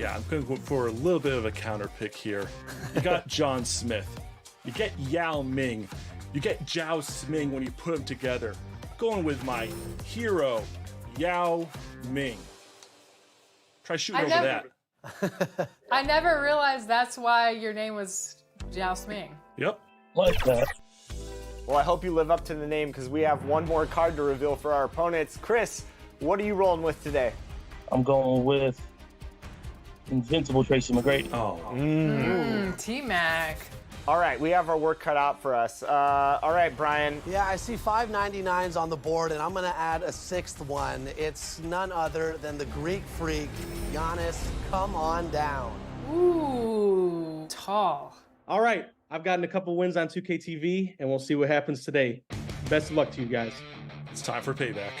Yeah, I'm going for a little bit of a counter pick here. You got John Smith. You get Yao Ming. You get Zhao Sming when you put them together. Going with my hero, Yao Ming. Try shooting over that. I never realized that's why your name was Zhao Sming. Yep. Like that. Well, I hope you live up to the name because we have one more card to reveal for our opponents. Chris, what are you rolling with today? I'm going with Invincible Tracy McGrady. Oh. T-Mac. All right, we have our work cut out for us. All right, Brian. Yeah, I see 599s on the board, and I'm going to add a sixth one. It's none other than the Greek freak, Giannis. Come on down. Ooh, tall. All right, I've gotten a couple wins on 2K TV, and we'll see what happens today. Best of luck to you guys. It's time for payback.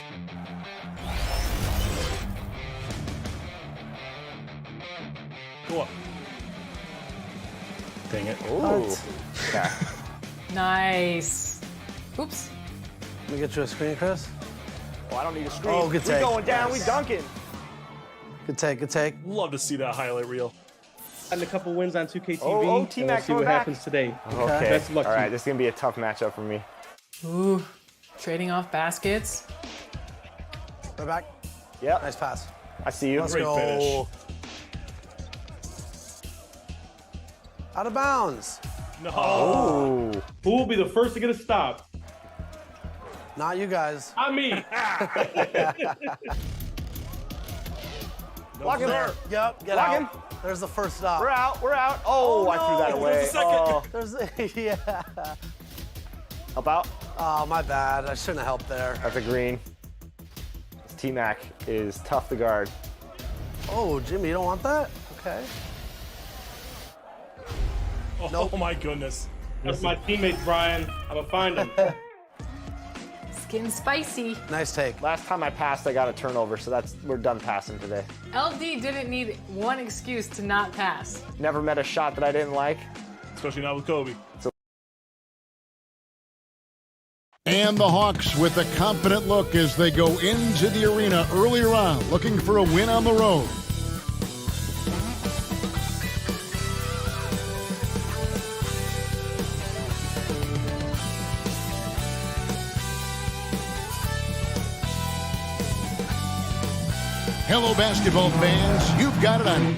Go up. Dang it. Ooh. Okay. Nice. Oops. Let me get you a screen, Chris. Well, I don't need a screen. Oh, good We take. going down. We dunking. Good take, good take. Love to see that highlight reel. Gotten a couple wins on 2K TV, Oh, and we'll T-Mac see coming what back. happens today. Okay. Best of luck All to right, you. this is going to be a tough matchup for me. Ooh, trading off baskets. Right back. Yep. Nice pass. I see you. Let's Great go. finish. Out of bounds. No. Ooh. Who will be the first to get a stop? Not you guys. I mean, Block him. There. Yep, get Block out. him. There's the first stop. We're out. We're out. Oh, I threw that away. There's a second. Oh. There's yeah. Help out. Oh, my bad. I shouldn't have helped there. That's a green. T-Mac is tough to guard. Oh, Jimmy, you don't want that? Okay. Oh, Nope. my goodness. that's my teammate, Brian. I'm going to find him. Skin spicy. Nice take. Last time I passed, I got a turnover, so we're done passing today. LD didn't need one excuse to not pass. Never met a shot that I didn't like. Especially not with Kobe. And the Hawks with a confident look as they go into the arena early round, looking for a win on the road. Hello, basketball fans. You've got it on.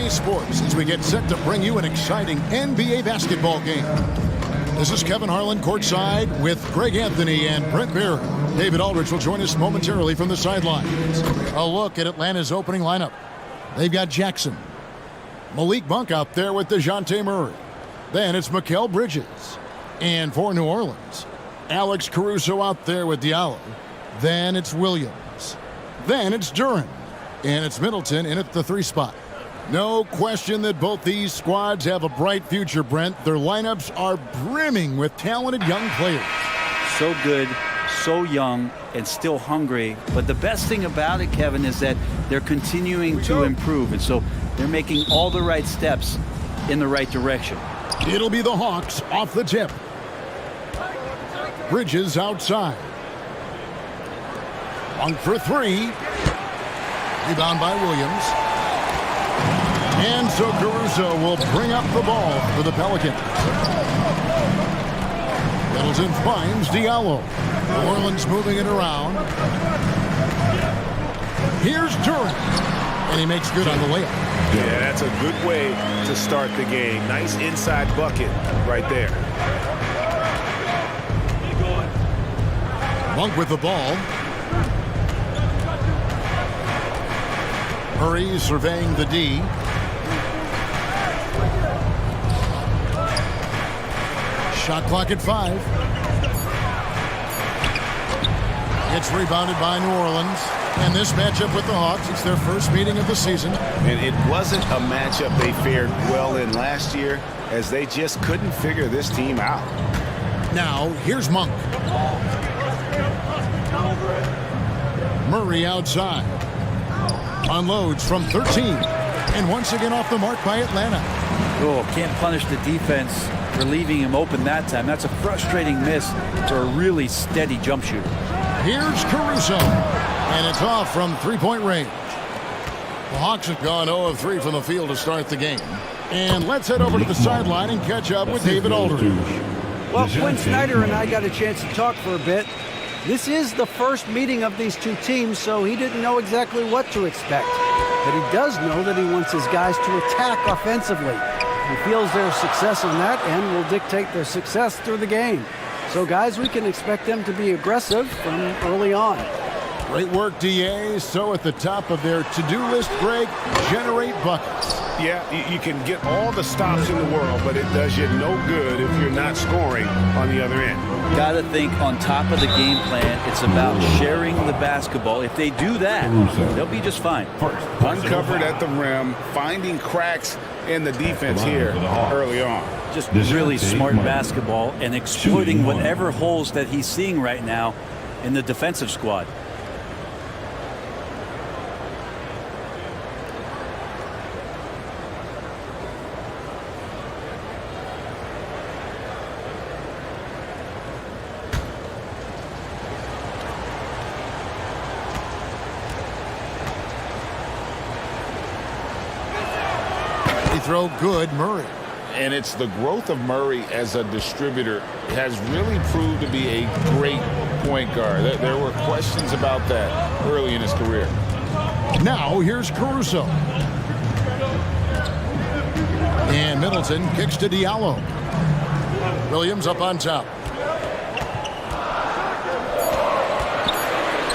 Sports as we get set to bring you an exciting NBA basketball game. This is Kevin Harlan courtside with Greg Anthony and Brent Beer. David Aldridge will join us momentarily from the sidelines. A look at Atlanta's opening lineup. They've got Jackson. Malik Monk out there with DeJounte Murray. Then it's Mikal Bridges. And for New Orleans, Alex Caruso out there with Diallo. Then it's Williams. Then it's Duren. And it's Middleton in at the 3 spot. No question that both these squads have a bright future, Brent. Their lineups are brimming with talented young players. So good, so young, and still hungry. But the best thing about it, Kevin, is that they're continuing to improve. And so they're making all the right steps in the right direction. It'll be the Hawks off the tip. Bridges outside. Monk for 3. Rebound by Williams. And so Caruso will bring up the ball for the Pelicans. Middleton finds Diallo. New Orleans moving it around. Here's Duren. And he makes good on the layup. Yeah, that's a good way to start the game. Nice inside bucket right there. Monk with the ball. Murray surveying the D. Shot clock at 5. It's rebounded by New Orleans. And this matchup with the Hawks, it's their first meeting of the season. And it wasn't a matchup they fared well in last year, as they just couldn't figure this team out. Now, here's Monk. Murray outside. Unloads from 13. And once again off the mark by Atlanta. Oh, can't punish the defense for leaving him open that time. That's a frustrating miss for a really steady jump shooter. Here's Caruso. And it's off from three-point range. The Hawks have gone 0 of 3 from the field to start the game. And let's head over to the sideline and catch up with David Aldridge. Well, when Snyder and I got a chance to talk for a bit, this is the first meeting of these two teams, so he didn't know exactly what to expect. But he does know that he wants his guys to attack offensively. He feels their success in that and will dictate their success through the game. So, guys, we can expect them to be aggressive from early on. Great work, DA. So at the top of their to-do list, Greg, generate buckets. Yeah, you can get all the stops in the world, but it does you no good if you're not scoring on the other end. Got to think on top of the game plan, it's about sharing the basketball. If they do that, they'll be just fine. Uncovered at the rim, finding cracks in the defense here early on. Just really smart basketball and exploiting whatever holes that he's seeing right now in the defensive squad. Throw good, Murray. And it's the growth of Murray as a distributor has really proved to be a great point guard. There were questions about that early in his career. Now here's Caruso. And Middleton kicks to Diallo. Williams up on top.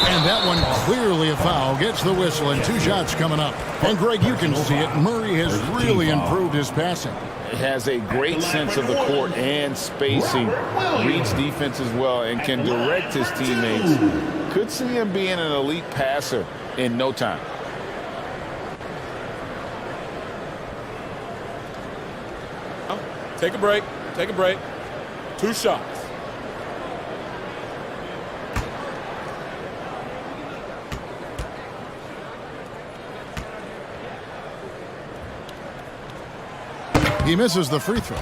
And that one clearly a foul. Gets the whistle and 2 shots coming up. And Greg, you can see it. Murray has really improved his passing. Has a great sense of the court and spacing. Reads defenses well and can direct his teammates. Could see him being an elite passer in no time. Take a break. Take a break. 2 shots. He misses the free throw.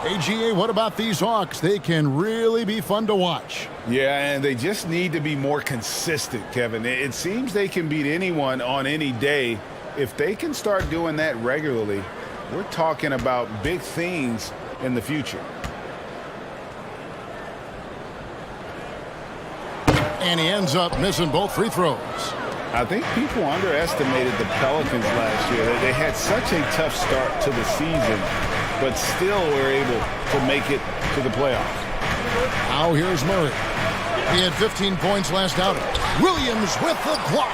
AGA, what about these Hawks? They can really be fun to watch. Yeah, and they just need to be more consistent, Kevin. It seems they can beat anyone on any day. If they can start doing that regularly, we're talking about big things in the future. And he ends up missing both free throws. I think people underestimated the Pelicans last year. They had such a tough start to the season, but still were able to make it to the playoffs. Now here's Murray. He had 15 points last outing. Williams with the block.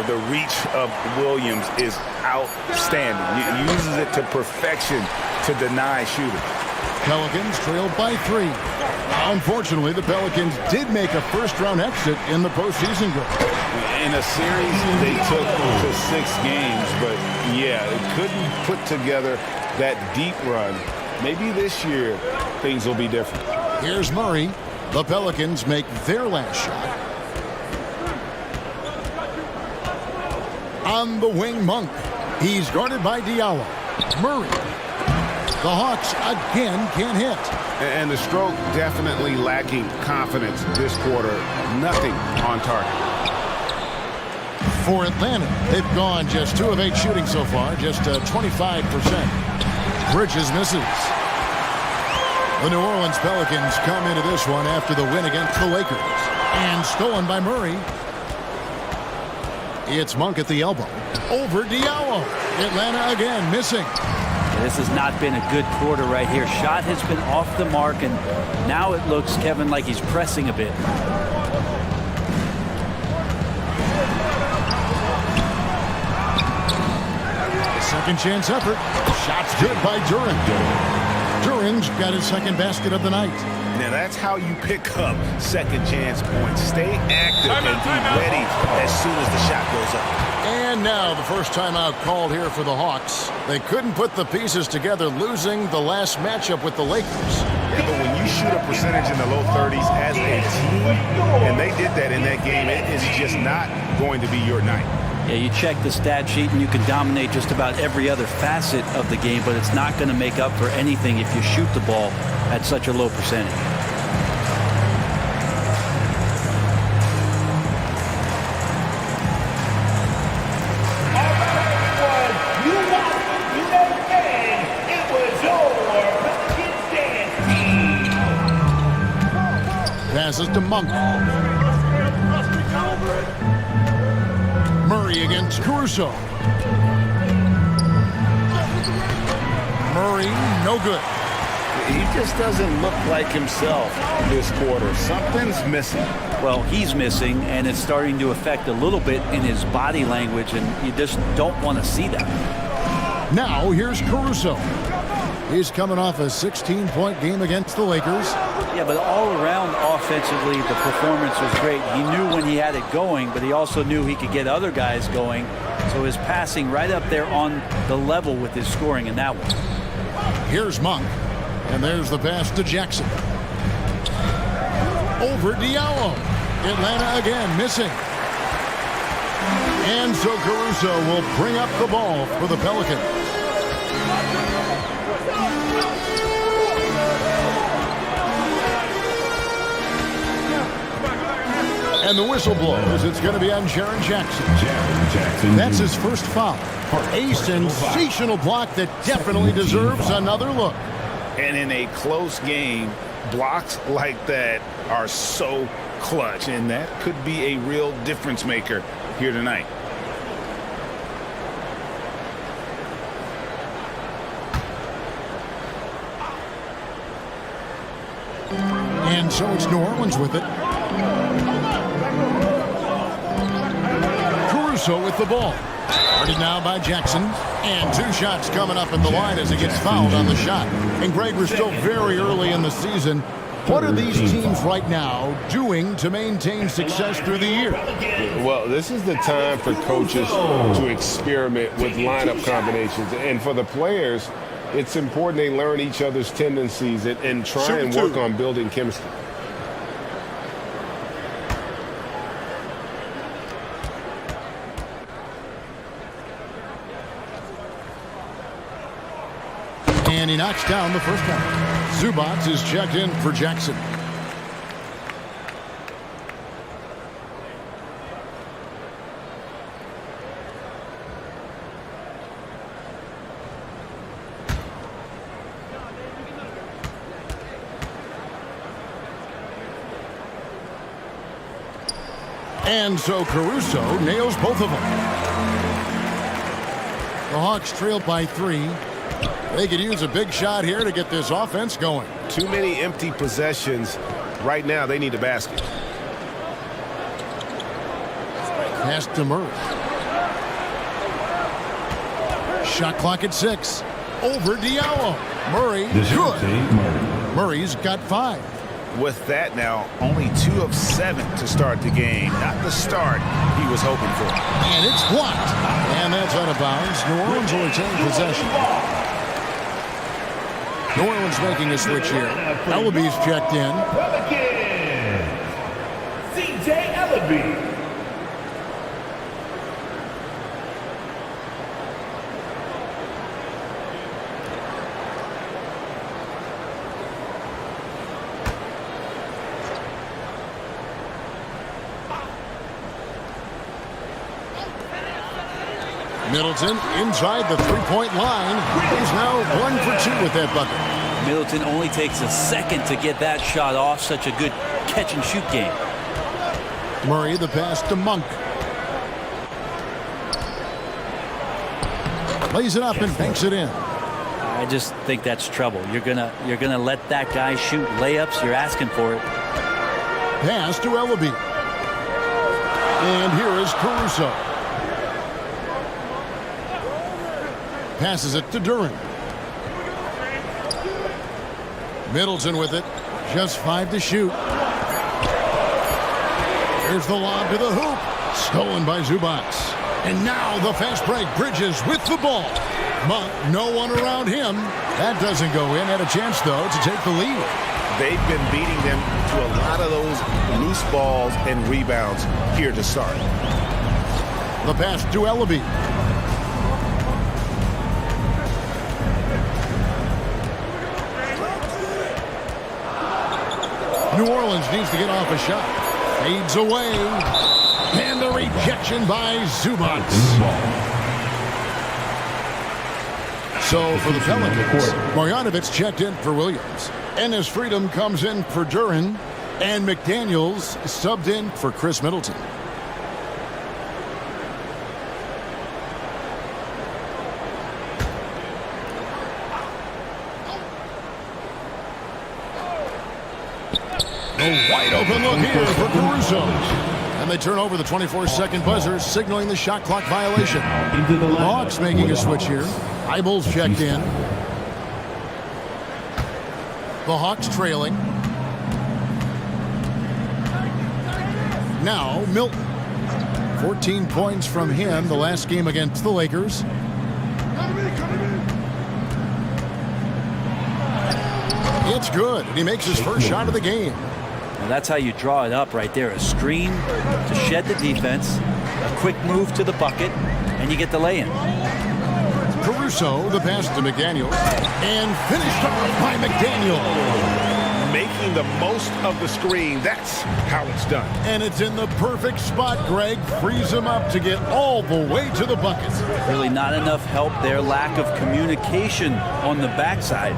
The reach of Williams is outstanding. He uses it to perfection to deny shooters. Pelicans trailed by 3. Unfortunately, the Pelicans did make a first-round exit in the postseason game. In a series, they took to 6 games, but yeah, it couldn't put together that deep run. Maybe this year, things will be different. Here's Murray. The Pelicans make their last shot. On the wing, Monk. He's guarded by Diallo. Murray. The Hawks again can't hit. And the stroke definitely lacking confidence this quarter. Nothing on target. For Atlanta, they've gone just 2 of 8 shooting so far, just 25%. Bridges misses. The New Orleans Pelicans come into this one after the win against the Lakers. And stolen by Murray. It's Monk at the elbow. Over Diallo. Atlanta again missing. This has not been a good quarter right here. Shot has been off the mark, and now it looks, Kevin, like he's pressing a bit. Second chance effort. Shot's good by Duran. Duran's got his second basket of the night. Now that's how you pick up second chance points. Stay active and be ready as soon as the shot goes up. And now the first timeout called here for the Hawks. They couldn't put the pieces together, losing the last matchup with the Lakers. Yeah, but when you shoot a percentage in the low 30s as a team, and they did that in that game, it is just not going to be your night. Yeah, you check the stat sheet and you can dominate just about every other facet of the game, but it's not going to make up for anything if you shoot the ball at such a low percentage. Passes to Monk. Murray against Caruso. Murray, no good. He just doesn't look like himself this quarter. Something's missing. Well, he's missing, and it's starting to affect a little bit in his body language, and you just don't want to see that. Now, here's Caruso. He's coming off a 16-point game against the Lakers. Yeah, but all around offensively, the performance was great. He knew when he had it going, but he also knew he could get other guys going. So his passing right up there on the level with his scoring in that one. Here's Monk, and there's the pass to Jackson. Over Diallo. Atlanta again missing. And so Caruso will bring up the ball for the Pelicans. And the whistle blows. It's going to be on Jaren Jackson. That's his first foul. A sensational block that definitely deserves another look. And in a close game, blocks like that are so clutch, and that could be a real difference maker here tonight. And so it's New Orleans with it. Caruso with the ball. Guarded now by Jackson. And 2 shots coming up at the line as he gets fouled on the shot. And Greg, we're still very early in the season. What are these teams right now doing to maintain success through the year? Well, this is the time for coaches to experiment with lineup combinations. And for the players, it's important they learn each other's tendencies and try and work on building chemistry. And he knocks down the first one. Zubac is checked in for Jackson. And so Caruso nails both of them. The Hawks trail by 3. They could use a big shot here to get this offense going. Too many empty possessions. Right now, they need a basket. Pass to Murray. Shot clock at 6. Over Diallo. Murray, good. Murray's got 5. With that now, only 2 of 7 to start the game. Not the start he was hoping for. And it's blocked. And that's out of bounds. New Orleans will retain possession. New Orleans making a switch here. Ellaby's checked in. C.J. Ellaby. Middleton inside the 3-point line. He's now 1 for 2 with that bucket. Middleton only takes a second to get that shot off. Such a good catch and shoot game. Murray the pass to Monk. Lays it up and banks it in. I just think that's trouble. You're gonna let that guy shoot layups. You're asking for it. Pass to Ellaby. And here is Caruso. Passes it to Duren. Middleton with it. Just 5 to shoot. Here's the lob to the hoop. Stolen by Zubac. And now the fast break. Bridges with the ball. Monk, no one around him. That doesn't go in. Had a chance, though, to take the lead. They've been beating them to a lot of those loose balls and rebounds here to start. The pass to Ellaby. New Orleans needs to get off a shot. Fades away. And the rejection by Zubac. So for the Pelicans, Marjanovic checked in for Williams. Enes Freedom comes in for Duren. And McDaniels subbed in for Chris Middleton. A wide open look here for Caruso. And they turn over the 24-second buzzer, signaling the shot clock violation. The Hawks making a switch here. Eibel's checked in. The Hawks trailing. Now Milton. 14 points from him the last game against the Lakers. It's good. And he makes his first shot of the game. Now that's how you draw it up right there. A screen to shed the defense, a quick move to the bucket, and you get the lay-in. Caruso, the pass to McDaniels, and finished off by McDaniels. Making the most of the screen, that's how it's done. And it's in the perfect spot, Greg. Frees him up to get all the way to the bucket. Really not enough help there. Lack of communication on the backside.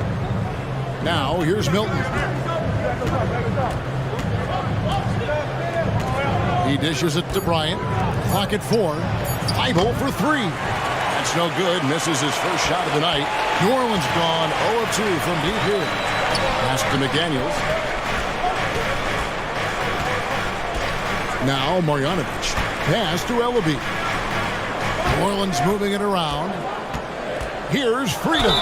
Now, here's Milton. He dishes it to Bryant. Clock at 4. Eibel for 3. That's no good. Misses his first shot of the night. New Orleans gone 0-2 from deep here. Pass to McDaniels. Now Marjanovic. Pass to Ellaby. New Orleans moving it around. Here's Freedom.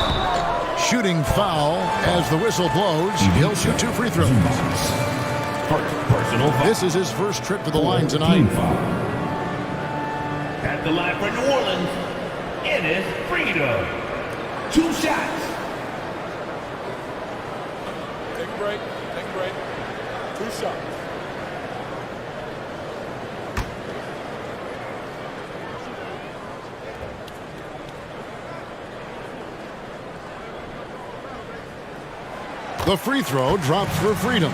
Shooting foul as the whistle blows. He'll shoot 2 free throws. This is his first trip to the line tonight. At the line for New Orleans, Enes Freedom. 2 shots. Take a break. Take a break. 2 shots. The free throw drops for Freedom.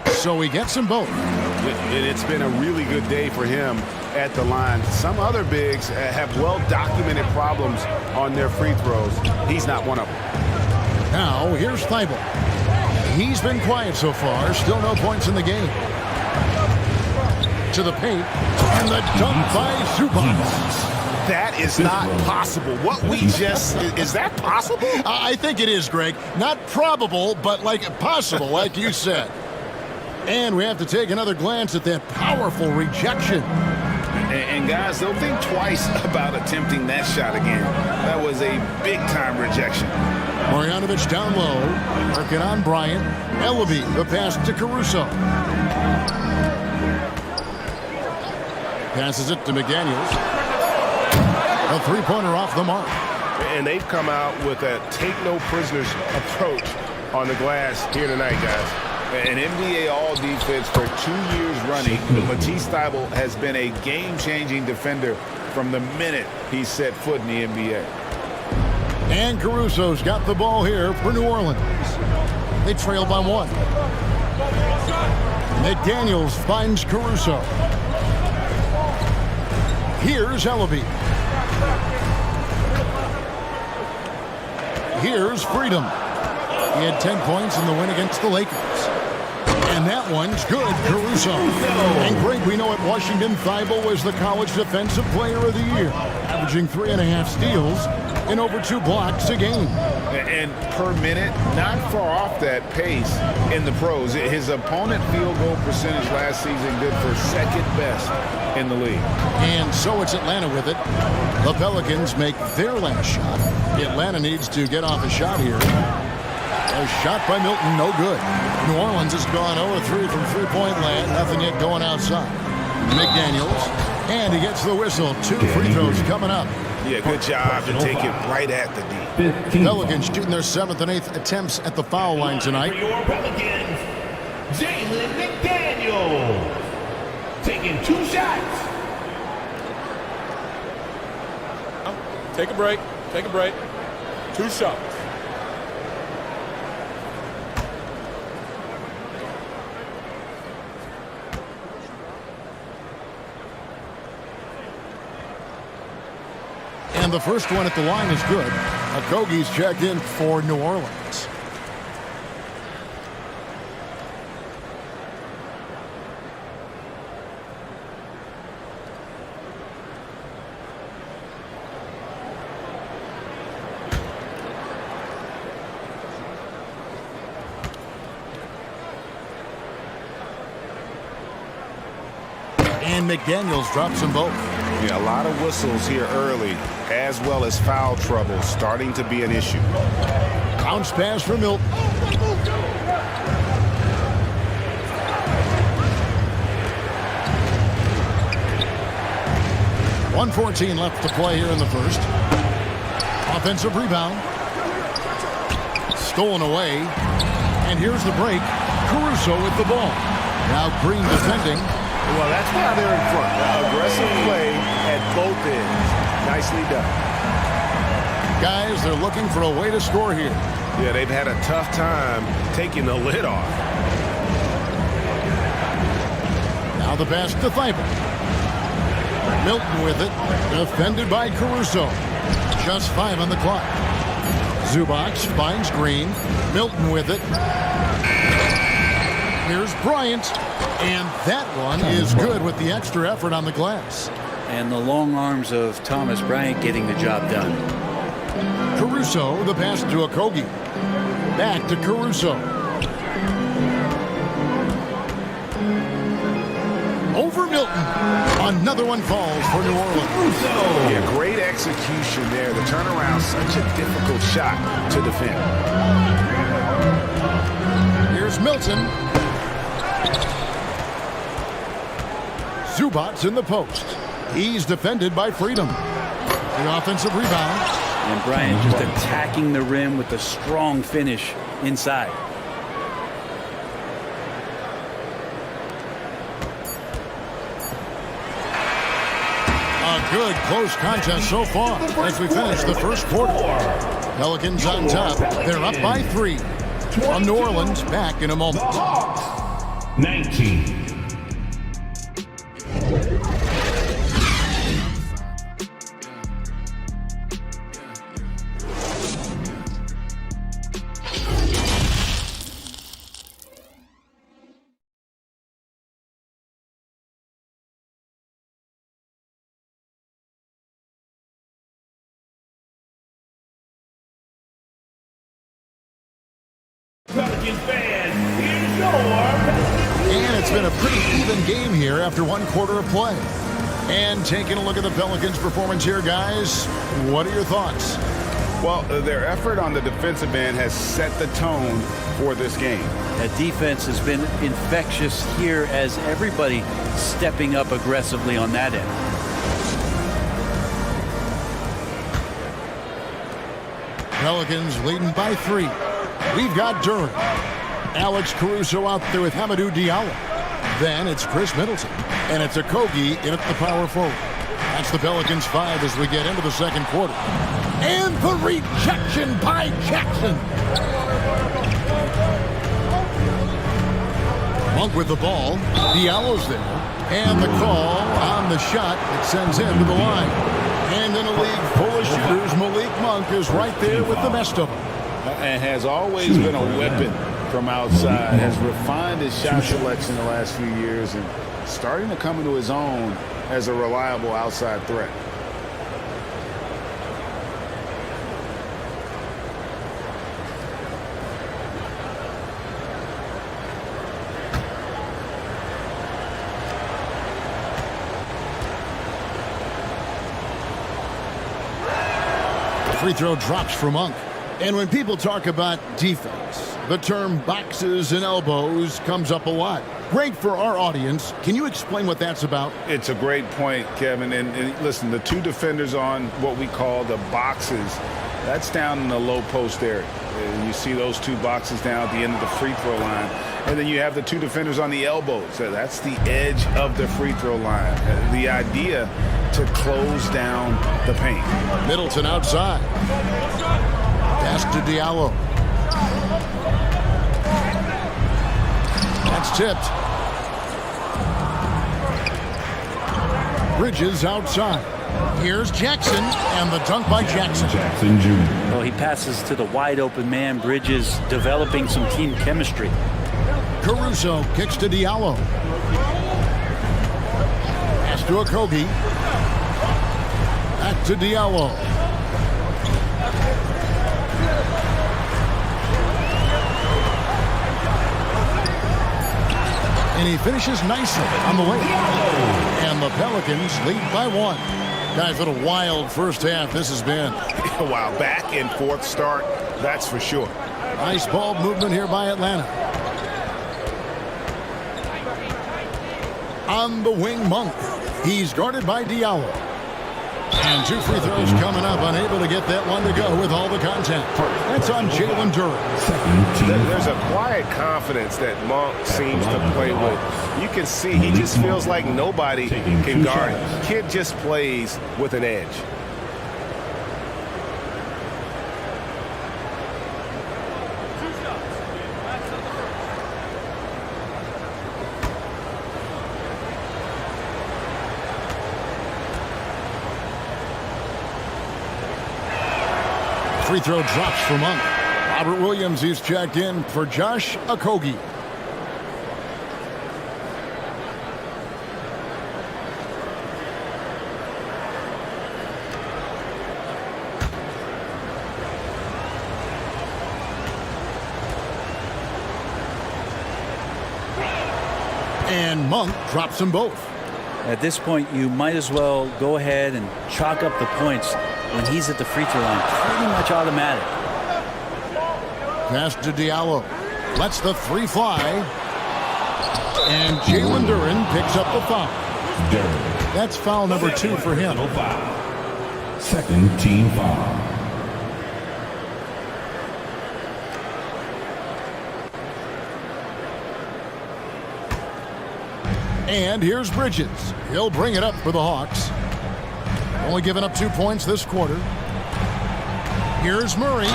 So he gets them both. It's been a really good day for him at the line. Some other bigs have well-documented problems on their free throws. He's not one of them. Now, here's Thibault. He's been quiet so far. Still no points in the game. To the paint. And the dunk by Zubac. That is not possible. What we just... Is that possible? I think it is, Greg. Not probable, but like possible, like you said. And we have to take another glance at that powerful rejection. And guys, they'll think twice about attempting that shot again. That was a big-time rejection. Marjanovic down low. Working on Bryant. Ellaby, the pass to Caruso. Passes it to McDaniels. A three-pointer off the mark. And they've come out with a take-no-prisoners approach on the glass here tonight, guys. An NBA All-Defense for 2 years running. Matisse Thybulle has been a game-changing defender from the minute he set foot in the NBA. And Caruso's got the ball here for New Orleans. They trail by 1. McDaniels finds Caruso. Here's Ellaby. Here's Freedom. He had 10 points in the win against the Lakers. And that one's good, Caruso. And Greg, we know at Washington, Thybulle was the College Defensive Player of the Year, averaging 3.5 steals and over 2 blocks a game. And per minute, not far off that pace in the pros. His opponent field goal percentage last season good for second best in the league. And so it's Atlanta with it. The Pelicans make their last shot. Atlanta needs to get off a shot here. A shot by Milton, no good. New Orleans has gone 0-3 from three-point land. Nothing yet going outside. McDaniels, and he gets the whistle. 2 free throws coming up. Yeah, good job to take it right at the D. Pelicans shooting their 7th and 8th attempts at the foul line tonight. For your Pelicans, Jalen McDaniels taking 2 shots. Take a break. Take a break. 2 shots. And the first one at the line is good. Okogie's checked in for New Orleans. And McDaniels drops them both. Yeah, a lot of whistles here early, as well as foul trouble starting to be an issue. Bounce pass for Milton. .114 left to play here in the first. Offensive rebound. Stolen away. And here's the break. Caruso with the ball. Now Green defending. Well, that's why they're in front. Aggressive play at both ends. Nicely done. Guys, they're looking for a way to score here. Yeah, they've had a tough time taking the lid off. Now the pass to Thibault. Milton with it. Defended by Caruso. Just 5 on the clock. Zubac finds Green. Milton with it. Here's Bryant. And that one is good with the extra effort on the glass. And the long arms of Thomas Bryant getting the job done. Caruso, the pass to Okogie. Back to Caruso. Over Milton. Another one falls for New Orleans. Yeah, great execution there. The turnaround, such a difficult shot to defend. Here's Milton. Zubac's in the post. He's defended by Freedom. The offensive rebound. And Bryant just attacking the rim with a strong finish inside. A good close contest so far as we finish the first quarter. Pelicans on top. They're up by 3. On New Orleans, back in a moment. 19. Pelicans fans, here's your And it's been a pretty even game here after 1 quarter of play. And taking a look at the Pelicans' performance here, guys, what are your thoughts? Well, their effort on the defensive end has set the tone for this game. That defense has been infectious here as everybody stepping up aggressively on that end. Pelicans leading by 3. We've got Durant. Alex Caruso out there with Hamidou Diallo. Then it's Chris Middleton. And it's Okogie in at the power forward. That's the Pelicans 5 as we get into the second quarter. And the rejection by Jackson. Monk with the ball. Diallo's there. And the call on the shot that sends him to the line. And in a league full of shooters, Malik Monk is right there with the best of them. And has always been a weapon from outside. Has refined his shot selection the last few years and starting to come into his own as a reliable outside threat. Free throw drops for Monk. And when people talk about defense, the term boxes and elbows comes up a lot. Greg, for our audience, can you explain what that's about? It's a great point, Kevin. And listen, the two defenders on what we call the boxes, that's down in the low post area. And you see those two boxes down at the end of the free throw line. And then you have the two defenders on the elbows. So that's the edge of the free throw line. The idea to close down the paint. Middleton outside. Pass to Diallo. That's tipped. Bridges outside. Here's Jackson, and the dunk by Jackson. Jackson Jr. Well, he passes to the wide open man. Bridges developing some team chemistry. Caruso kicks to Diallo. Pass to Okogie. Back to Diallo. And he finishes nicely on the way. And the Pelicans lead by 1. Guys, what a wild first half this has been. Wow, back and forth start, that's for sure. Nice ball movement here by Atlanta. On the wing, Monk. He's guarded by Diallo. And 2 free throws coming up, unable to get that one to go with all the contact. That's on Jalen Duren. There's a quiet confidence that Monk seems to play with. You can see he just feels like nobody can guard him. Kid just plays with an edge. Free throw drops for Monk. Robert Williams, he's checked in for Josh Okogie. And Monk drops them both. At this point, you might as well go ahead and chalk up the points when he's at the free throw line. Pretty much automatic. Pass to Diallo. Lets the 3 fly. And Jalen Duren picks up the foul. That's foul number 2 for him. Second team foul. And here's Bridges. He'll bring it up for the Hawks. Only giving up 2 points this quarter. Here's Murray.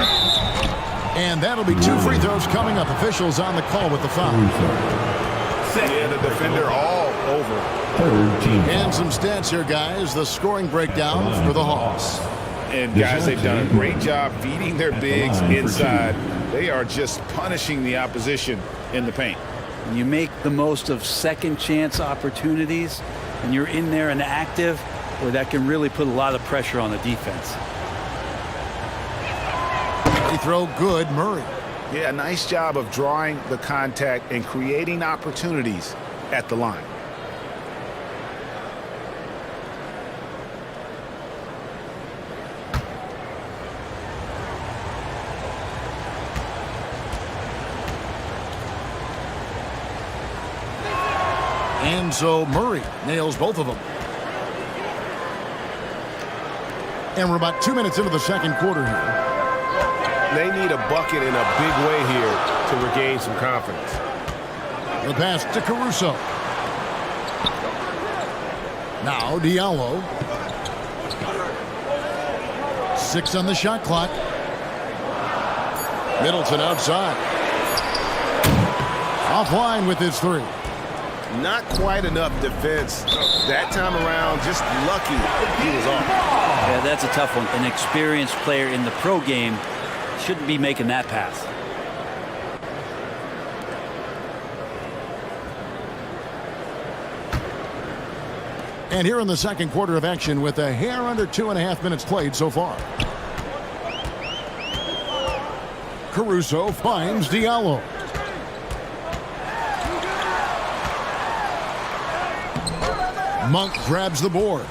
And that'll be 2 free throws coming up. Officials on the call with the foul. Yeah, the defender all over. Third team foul. And some stats here, guys. The scoring breakdown for the Hawks. And guys, they've done a great job feeding their bigs inside. They are just punishing the opposition in the paint. When you make the most of second chance opportunities and you're in there and active, well, that can really put a lot of pressure on the defense. Free throw good, Murray. Yeah, nice job of drawing the contact and creating opportunities at the line. And so Murray nails both of them. And we're about 2 minutes into the second quarter here. They need a bucket in a big way here to regain some confidence. The pass to Caruso. Now Diallo. 6 on the shot clock. Middleton outside. Offline with his 3. Not quite enough defense that time around. Just lucky he was off. Yeah, that's a tough one. An experienced player in the pro game shouldn't be making that pass. And here in the second quarter of action with a hair under 2.5 minutes played so far. Caruso finds Diallo. Monk grabs the board.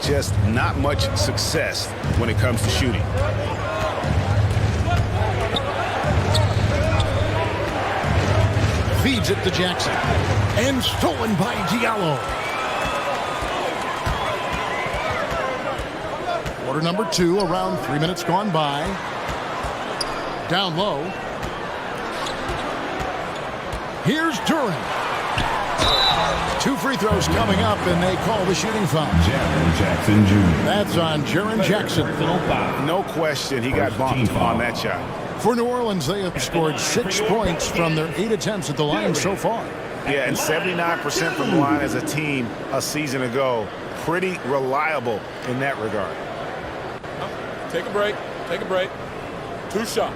Just not much success when it comes to shooting. Feeds it to Jackson. And stolen by Diallo. Quarter number 2, around 3 minutes gone by. Down low. Here's Duran. 2 free throws coming up, and they call the shooting foul. Jaren Jackson Jr. That's on Jaren Jackson. No question, he got bumped on that shot. For New Orleans, they have scored 6 points from their 8 attempts at the line so far. Yeah, and 79% from the line as a team a season ago. Pretty reliable in that regard. Take a break. Take a break. 2 shots.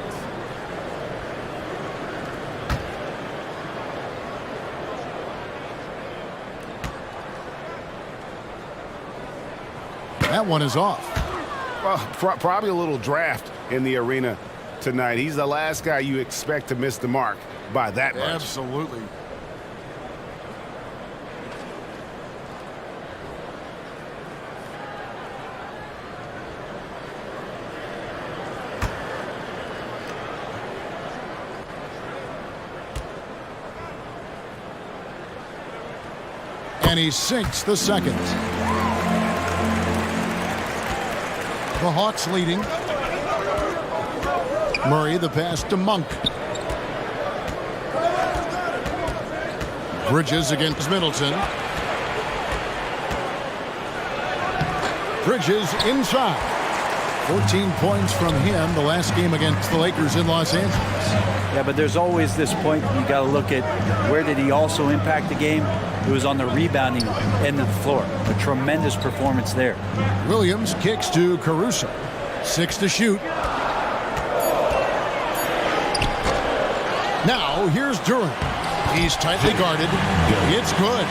That one is off. Well, probably a little draft in the arena tonight. He's the last guy you expect to miss the mark by that much. Absolutely. And he sinks the second. The Hawks leading. Murray, the pass to Monk. Bridges against Middleton. Bridges inside. 14 points from him the last game against the Lakers in Los Angeles. Yeah, but there's always this point you got to look at where did he also impact the game? It was on the rebounding end of the floor. A tremendous performance there. Williams kicks to Caruso. 6 to shoot. Now here's Duran. He's tightly guarded. It's good.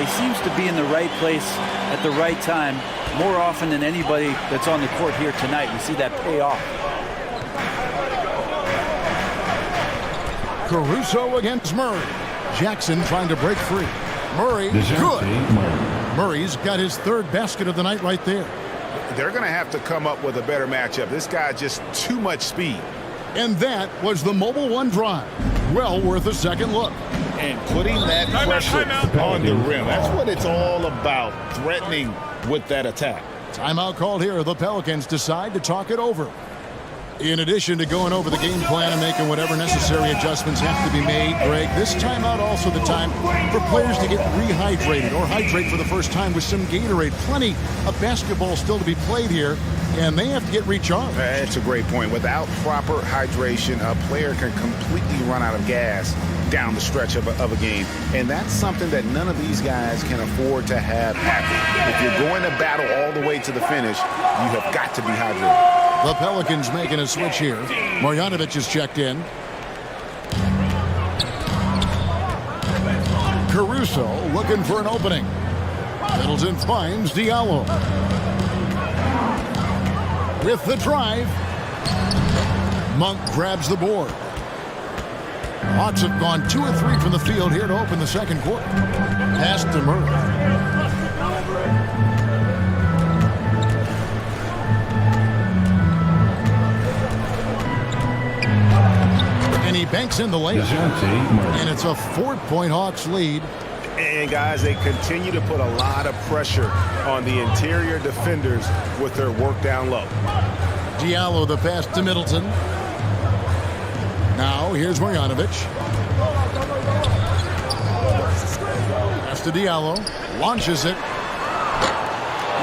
He seems to be in the right place at the right time more often than anybody that's on the court here tonight. You see that pay off. Caruso against Murray. Jackson trying to break free. Murray, good. Murray's got his 3rd basket of the night right there. They're going to have to come up with a better matchup. This guy just too much speed. And that was the Mobile One drive. Well worth a second look. And putting that pressure on the rim. That's what it's all about, threatening with that attack. Timeout called here. The Pelicans decide to talk it over. In addition to going over the game plan and making whatever necessary adjustments have to be made, Greg, this timeout also the time for players to get rehydrated or hydrate for the first time with some Gatorade. Plenty of basketball still to be played here, and they have to get recharged. That's a great point. Without proper hydration, a player can completely run out of gas down the stretch of a game. And that's something that none of these guys can afford to have happen. If you're going to battle all the way to the finish, you have got to be hydrated. The Pelicans making a switch here. Marjanovic is checked in. Caruso looking for an opening. Middleton finds Diallo. With the drive. Monk grabs the board. Hawks have gone 2 of 3 from the field here to open the second quarter. Pass to Murray. And he banks in the layup. And it's a 4-point Hawks lead. And guys, they continue to put a lot of pressure on the interior defenders with their work down low. Diallo the pass to Middleton. Now here's Marjanovic. Pass to Diallo. Launches it.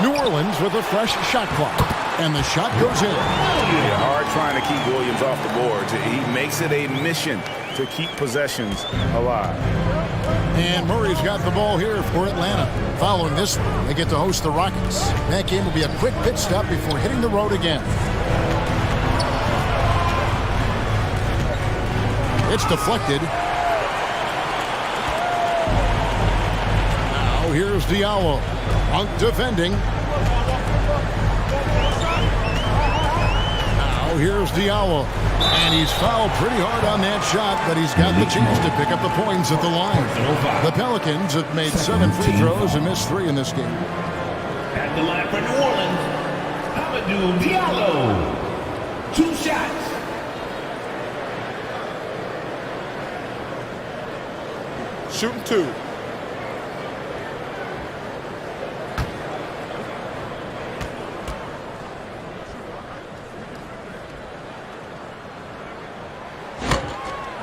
New Orleans with a fresh shot clock. And the shot goes in. Yeah, hard trying to keep Williams off the boards. He makes it a mission to keep possessions alive. And Murray's got the ball here for Atlanta. Following this one, they get to host the Rockets. That game will be a quick pit stop before hitting the road again. It's deflected. Now here's Diallo. Monk defending. Now here's Diallo. And he's fouled pretty hard on that shot, but he's got the chance to pick up the points at the line. The Pelicans have made 7 free throws and missed 3 in this game. At the line for New Orleans, Amadou Diallo. 2 shots. Shooting 2.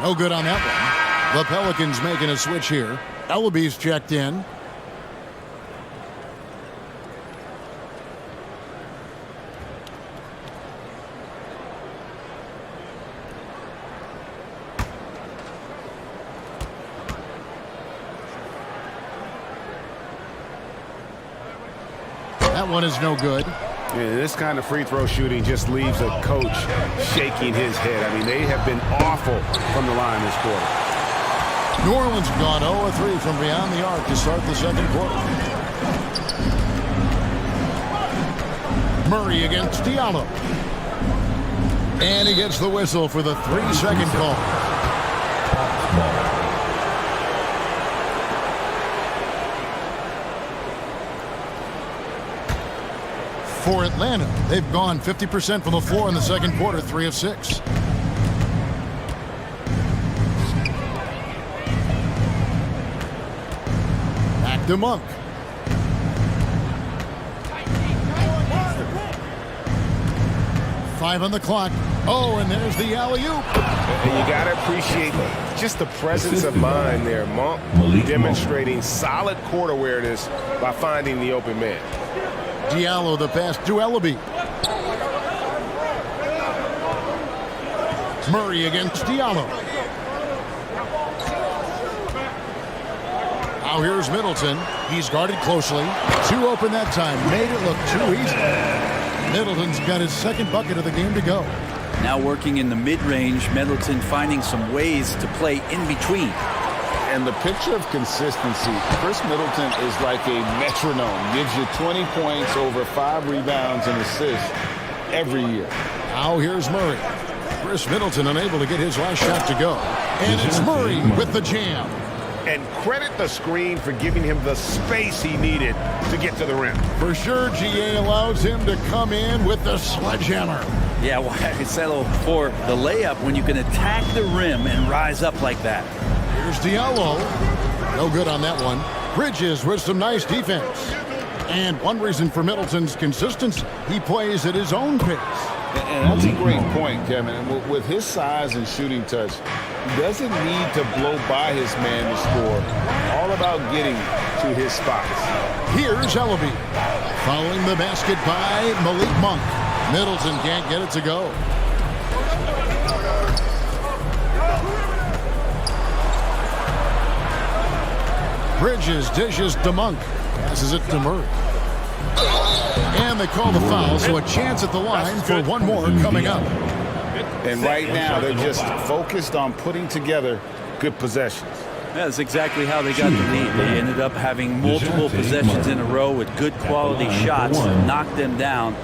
No good on that one. The Pelicans making a switch here. Ellaby's checked in. That one is no good. Yeah, this kind of free throw shooting just leaves a coach shaking his head. I mean, they have been awful from the line this quarter. New Orleans gone 0-3 from beyond the arc to start the second quarter. Murray against Diallo. And he gets the whistle for the 3-second call. For Atlanta, they've gone 50% from the floor in the second quarter, 3 of 6. Back to Monk. Five on the clock. Oh, and there's the alley-oop. And you got to appreciate just the presence of mind there. Monk demonstrating solid court awareness by finding the open man. Diallo the pass to Ellaby. Murray against Diallo. Now here's Middleton. He's guarded closely. Too open that time. Made it look too easy. Middleton's got his second bucket of the game to go. Now working in the mid-range, Middleton finding some ways to play in between. And the picture of consistency, Chris Middleton is like a metronome. Gives you 20 points, over 5 rebounds and assists every year. Now here's Murray. Chris Middleton unable to get his last shot to go. And it's Murray with the jam. And credit the screen for giving him the space he needed to get to the rim. For sure, GA allows him to come in with the sledgehammer. Yeah, why settle for the layup when you can attack the rim and rise up like that? Here's Diallo. No good on that one. Bridges with some nice defense. And one reason for Middleton's consistency, he plays at his own pace. And that's a great point, Kevin. And with his size and shooting touch, he doesn't need to blow by his man to score. All about getting to his spots. Here's Ellaby. Following the basket by Malik Monk. Middleton can't get it to go. Bridges dishes to Monk. Passes it to Murray. And they call the foul, so a chance at the line for one more coming up. And right now, they're just focused on putting together good possessions. That's exactly how they got the lead. They ended up having multiple possessions in a row with good quality shots, knocked them down,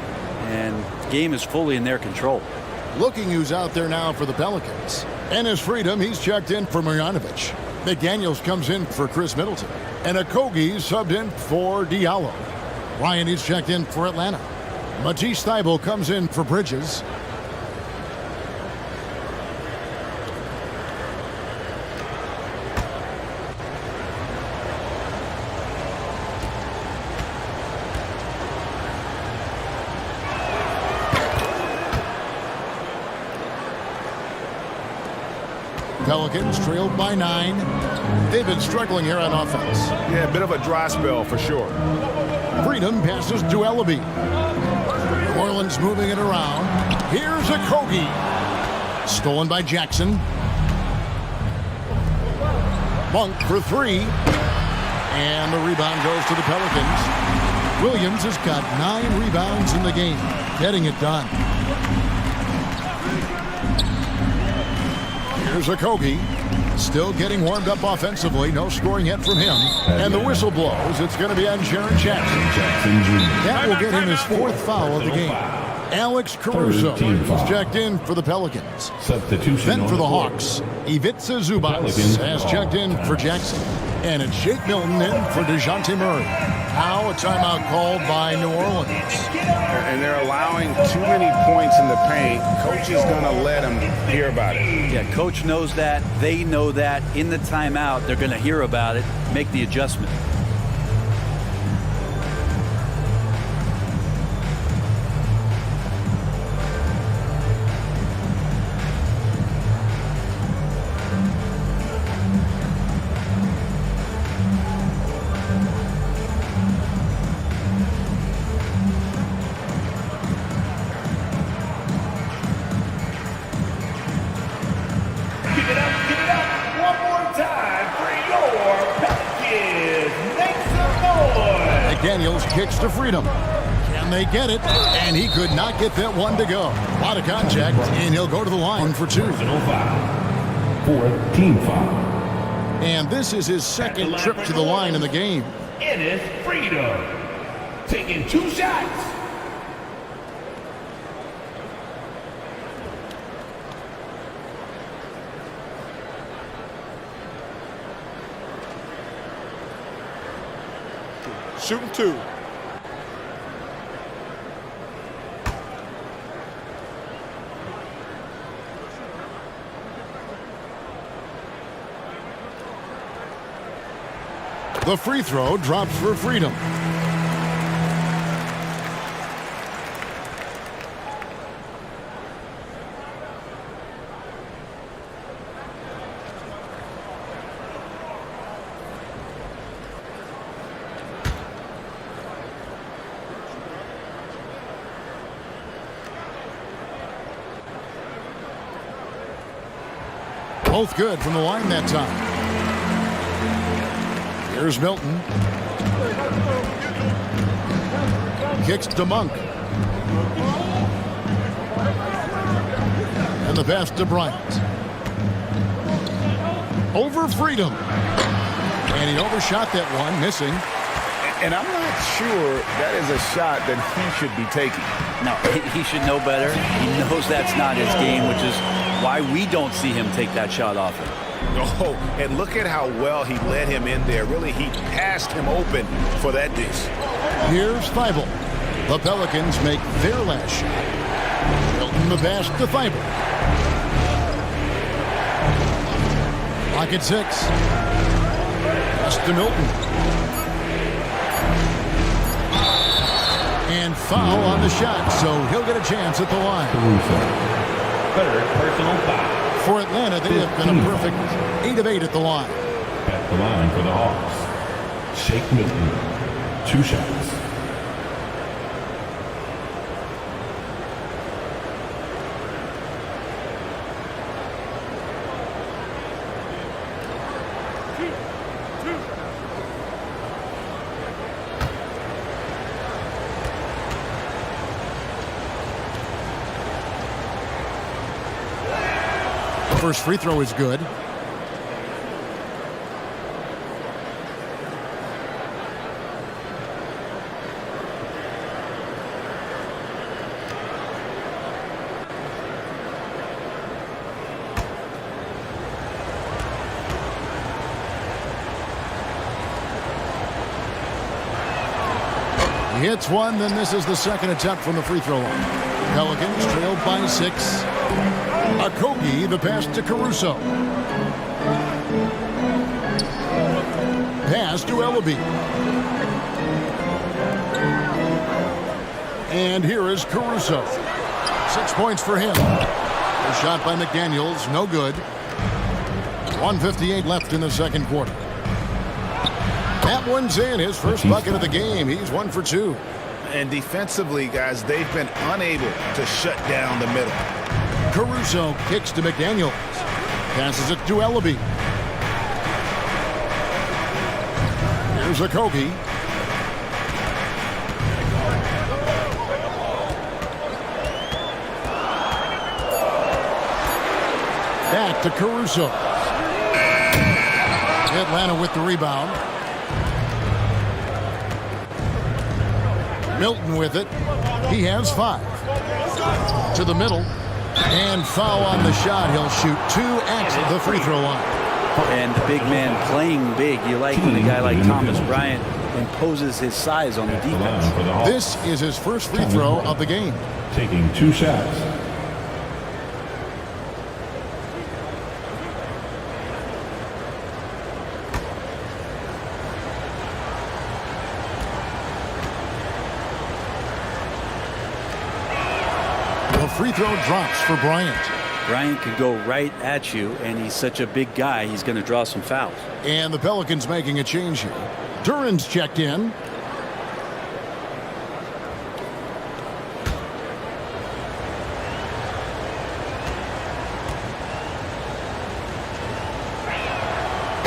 and the game is fully in their control. Looking who's out there now for the Pelicans. Ennis Freedom, he's checked in for Marjanovic. McDaniels comes in for Chris Middleton. And Okogie subbed in for Diallo. Ryan, he's checked in for Atlanta. Matisse Thybulle comes in for Bridges. Pelicans trailed by 9. They've been struggling here on offense. Yeah, a bit of a dry spell for sure. Freedom passes to Ellaby. New Orleans moving it around. Here's Okogie. Stolen by Jackson. Monk for 3. And the rebound goes to the Pelicans. Williams has got 9 rebounds in the game, getting it done. Here's Okogie. Still getting warmed up offensively. No scoring yet from him. And the whistle blows. It's going to be on Jaren Jackson. That will get him his 4th foul of the game. Alex Caruso is checked in for the Pelicans. Then for the Hawks, Ivica Zubac has checked in for Jackson. And it's Shake Milton in for DeJounte Murray. Now a timeout called by New Orleans. And they're allowing too many points in the paint. Coach is going to let them hear about it. Yeah, coach knows that. They know that. In the timeout, they're going to hear about it, make the adjustment. McDaniels kicks to Freedom. Can they get it? And he could not get that one to go. A lot of contact, and he'll go to the line for 2. Personal foul. 4th team foul. And this is his second trip to the line in the game. It is Freedom. Taking 2 shots. Shooting 2. The free throw drops for Freedom. Both good from the line that time. Here's Milton. Kicks to Monk. And the pass to Bryant. Over Freedom. And he overshot that one, missing. And I'm not sure that is a shot that he should be taking. No, he should know better. He knows that's not his game, which is why we don't see him take that shot often. Oh, and look at how well he led him in there. Really, he passed him open for that dish. Here's Thibault. The Pelicans make their last shot. Milton the pass to Thibault. Lock at 6. Pass to Milton. And foul on the shot, so he'll get a chance at the line. 3rd personal foul. For Atlanta, they have been a perfect 8 of 8 at the line. At the line for the Hawks, Shake Milton, 2 shots. First free throw is good. He hits one, then this is the second attempt from the free throw line. Pelicans trailed by 6. Okogie, the pass to Caruso. Pass to Ellaby. And here is Caruso. 6 points for him. A shot by McDaniels, no good. 1:58 left in the second quarter. That one's in, his first bucket of the game. He's 1 for 2. And defensively, guys, they've been unable to shut down the middle. Caruso kicks to McDaniels. Passes it to Ellaby. Here's Okogie. Back to Caruso. Atlanta with the rebound. Milton with it. He has 5. To the middle. And foul on the shot. He'll shoot 2 at the free throw line. And the big man playing big. You like when a guy like Thomas Bryant imposes his size on the defense. This is his first free throw of the game. Taking 2 shots. Free throw drops for Bryant. Bryant could go right at you, and he's such a big guy, he's going to draw some fouls. And the Pelicans making a change here. Duran's checked in.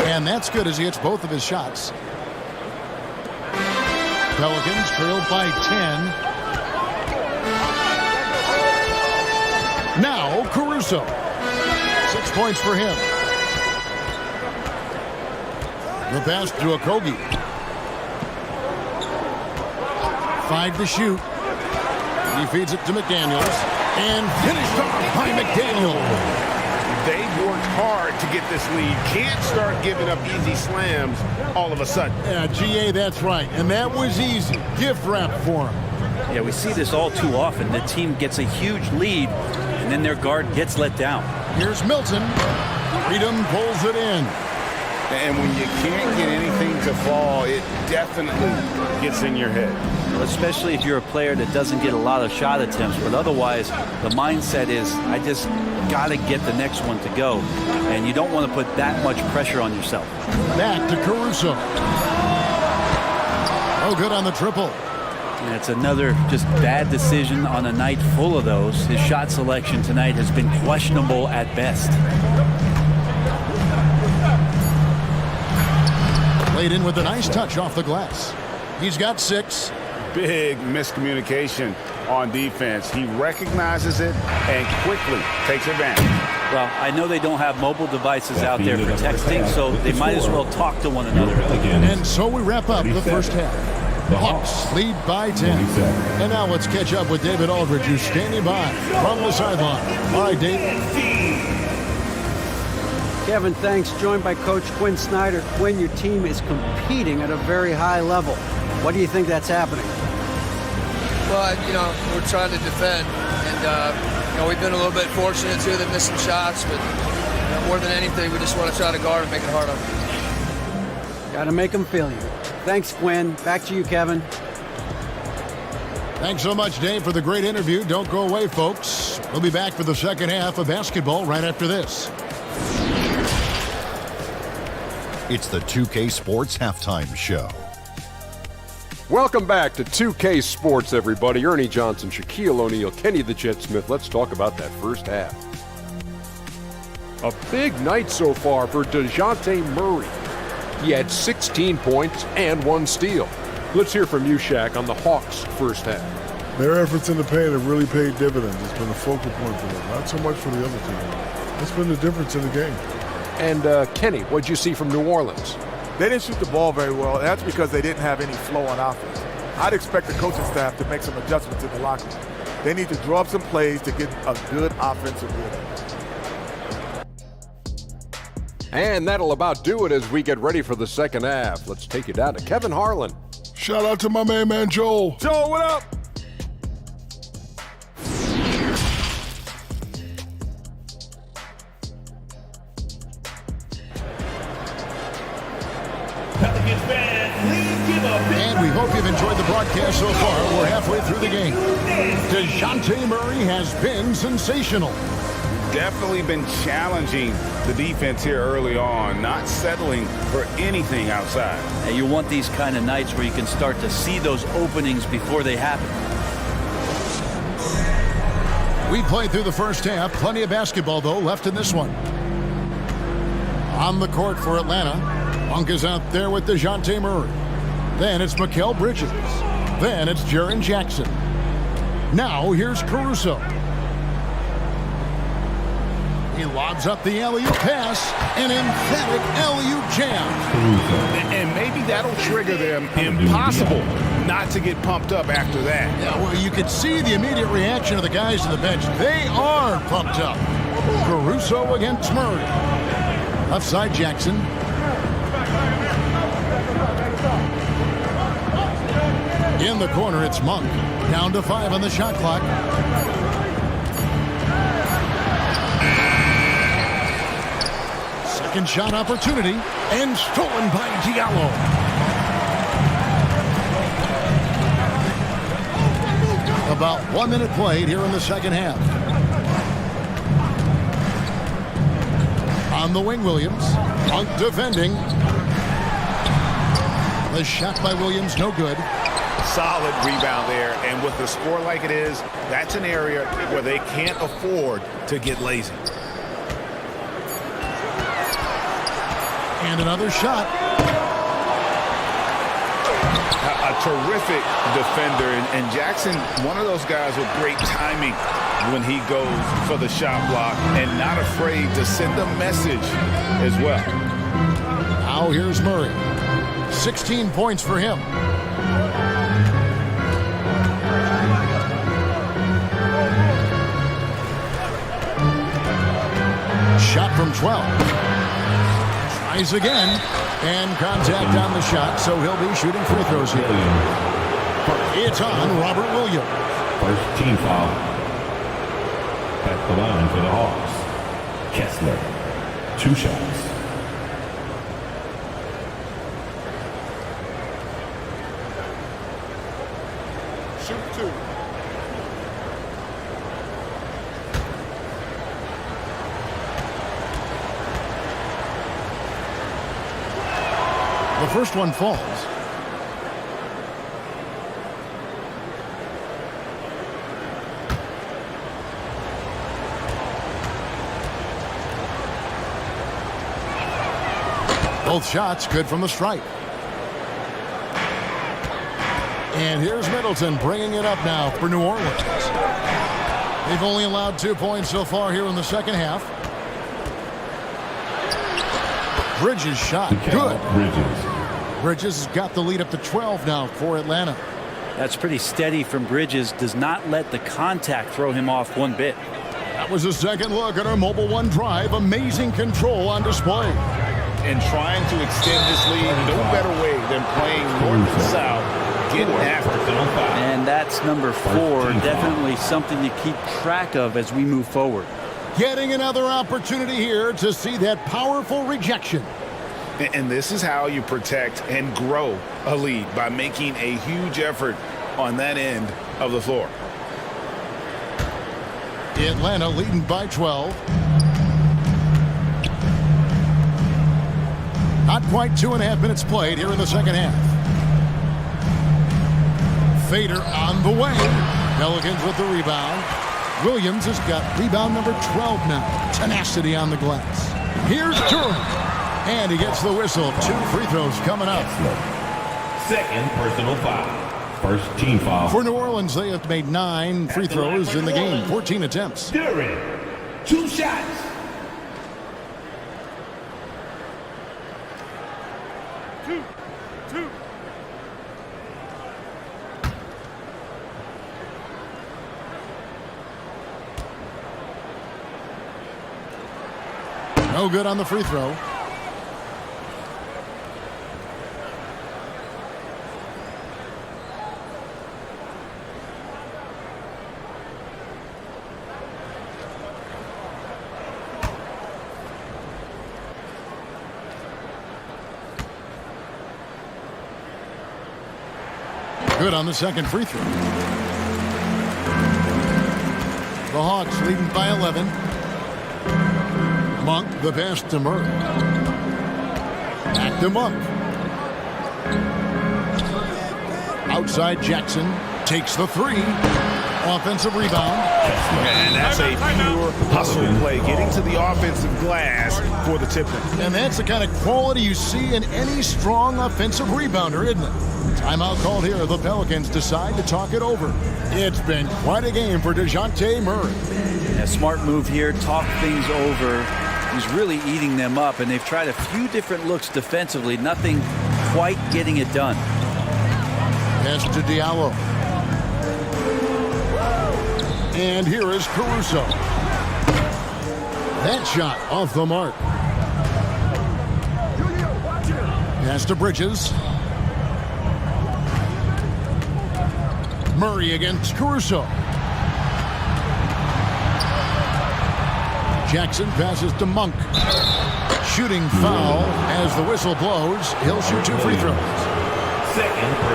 And that's good as he hits both of his shots. Pelicans trailed by 10. Now Caruso. 6 points for him. The pass to Okogie. 5 to shoot. He feeds it to McDaniels. And finished off by McDaniels. They've worked hard to get this lead. Can't start giving up easy slams all of a sudden. Yeah, GA, that's right. And that was easy. Gift wrap for him. Yeah, we see this all too often. The team gets a huge lead, and then their guard gets let down. Here's Milton. Freedom pulls it in. And when you can't get anything to fall, it definitely gets in your head. Well, especially if you're a player that doesn't get a lot of shot attempts, but otherwise the mindset is, I just got to get the next one to go. And you don't want to put that much pressure on yourself. Back to Caruso. Oh, good on the triple. And it's another just bad decision on a night full of those. His shot selection tonight has been questionable at best. Played in with a nice touch off the glass. He's got 6. Big miscommunication on defense. He recognizes it and quickly takes advantage. Well, I know they don't have mobile devices out there for texting, so they might as well talk to one another. And so we wrap up the first half. The Hawks lead by 10. And now let's catch up with David Aldridge, who's standing by from the sideline. All right, Dave. Kevin, thanks. Joined by Coach Quinn Snyder. Quinn, your team is competing at a very high level. What do you think that's happening? Well, we're trying to defend, and we've been a little bit fortunate too. They've missed some shots, but more than anything, we just want to try to guard and make it hard on them. Got to make them feel you. Thanks, Quinn. Back to you, Kevin. Thanks so much, Dave, for the great interview. Don't go away, folks. We'll be back for the second half of basketball right after this. It's the 2K Sports Halftime Show. Welcome back to 2K Sports, everybody. Ernie Johnson, Shaquille O'Neal, Kenny the Jet Smith. Let's talk about that first half. A big night so far for DeJounte Murray. He had 16 points and 1 steal. Let's hear from you, Shaq, on the Hawks' first half. Their efforts in the paint have really paid dividends. It's been a focal point for them, not so much for the other team. It's been the difference in the game. And Kenny, what'd you see from New Orleans? They didn't shoot the ball very well, and that's because they didn't have any flow on offense. I'd expect the coaching staff to make some adjustments in the locker room. They need to draw up some plays to get a good offensive rhythm. And that'll about do it as we get ready for the second half. Let's take you down to Kevin Harlan. Shout out to my main man, Joel. Joel, what up? And we hope you've enjoyed the broadcast so far. We're halfway through the game. DeJounte Murray has been sensational. Definitely been challenging the defense here early on, not settling for anything outside. And you want these kind of nights where you can start to see those openings before they happen. We played through the first half. Plenty of basketball, though, left in this one. On the court for Atlanta. Monk is out there with DeJounte Murray. Then it's Mikal Bridges. Then it's Jaren Jackson. Now here's Caruso. He lobs up the alley-oop pass. An emphatic alley-oop jam. And maybe that'll trigger them. Impossible not to get pumped up after that. Yeah, well, you could see the immediate reaction of the guys on the bench. They are pumped up. Caruso against Murray. Left side, Jackson. In the corner, it's Monk. Down to 5 on the shot clock. Second shot opportunity, and stolen by Diallo. About 1 minute played here in the second half. On the wing, Williams. Monk defending. The shot by Williams, no good. Solid rebound there, and with the score like it is, that's an area where they can't afford to get lazy. And another shot. A terrific defender, and Jackson, one of those guys with great timing when he goes for the shot block and not afraid to send a message as well. Now here's Murray. 16 points for him. Shot from 12. Tries again. And contact on the shot, so he'll be shooting free throws here. It's on Robert Williams. First team foul. At the line for the Hawks. Kessler. 2 shots. Shoot 2. The first one falls. Both shots good from the stripe. And here's Middleton bringing it up now for New Orleans. They've only allowed 2 points so far here in the second half. Bridges shot. Good. Bridges has got the lead up to 12 now for Atlanta. That's pretty steady from Bridges. Does not let the contact throw him off one bit. That was a second look at our Mobile One drive. Amazing control on display. And trying to extend this lead, no better way than playing north and south, getting after it. And that's number 4. Definitely something to keep track of as we move forward. Getting another opportunity here to see that powerful rejection. And this is how you protect and grow a lead, by making a huge effort on that end of the floor. Atlanta leading by 12. Not quite 2.5 minutes played here in the second half. Fader on the way. Pelicans with the rebound. Williams has got rebound number 12 now. Tenacity on the glass. Here's Durham. And he gets the whistle. 2 free throws coming up. Second personal foul. First team foul. For New Orleans, they have made 9 free throws in the game. 14 attempts. Duran. 2 shots. Two. No good on the free throw. Good on the second free throw. The Hawks leading by 11. Monk, the pass to Murray. Back to Monk. Outside Jackson takes the 3. Offensive rebound. And that's a pure hustle play, getting to the offensive glass for the tip-in. And that's the kind of quality you see in any strong offensive rebounder, isn't it? Timeout called here. The Pelicans decide to talk it over. It's been quite a game for DeJounte Murray. A smart move here. Talk things over. He's really eating them up, and they've tried a few different looks defensively. Nothing quite getting it done. Pass to Diallo. And here is Caruso. That shot off the mark. Pass to Bridges. Murray against Caruso. Jackson passes to Monk. Shooting foul as the whistle blows. He'll shoot 2 free throws.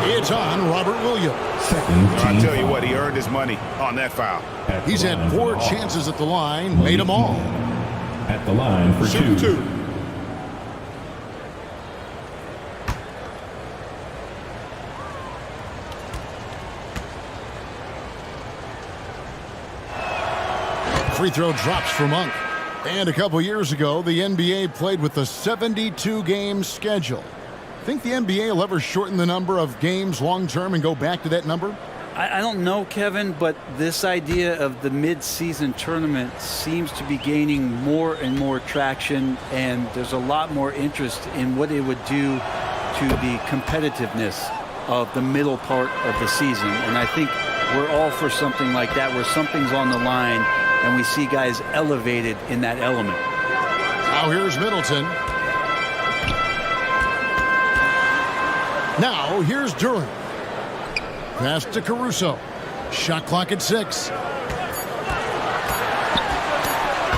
It's on Robert Williams. I tell you what, he earned his money on that foul. He's had 4 chances at the line, made them all. At the line for 2. Free throw drops for Monk. And a couple years ago, the NBA played with a 72-game schedule. Think the NBA will ever shorten the number of games long-term and go back to that number? I don't know, Kevin, but this idea of the mid-season tournament seems to be gaining more and more traction, and there's a lot more interest in what it would do to the competitiveness of the middle part of the season. And I think we're all for something like that, where something's on the line and we see guys elevated in that element. Now here's Middleton. Now here's Duran. Pass to Caruso. Shot clock at 6.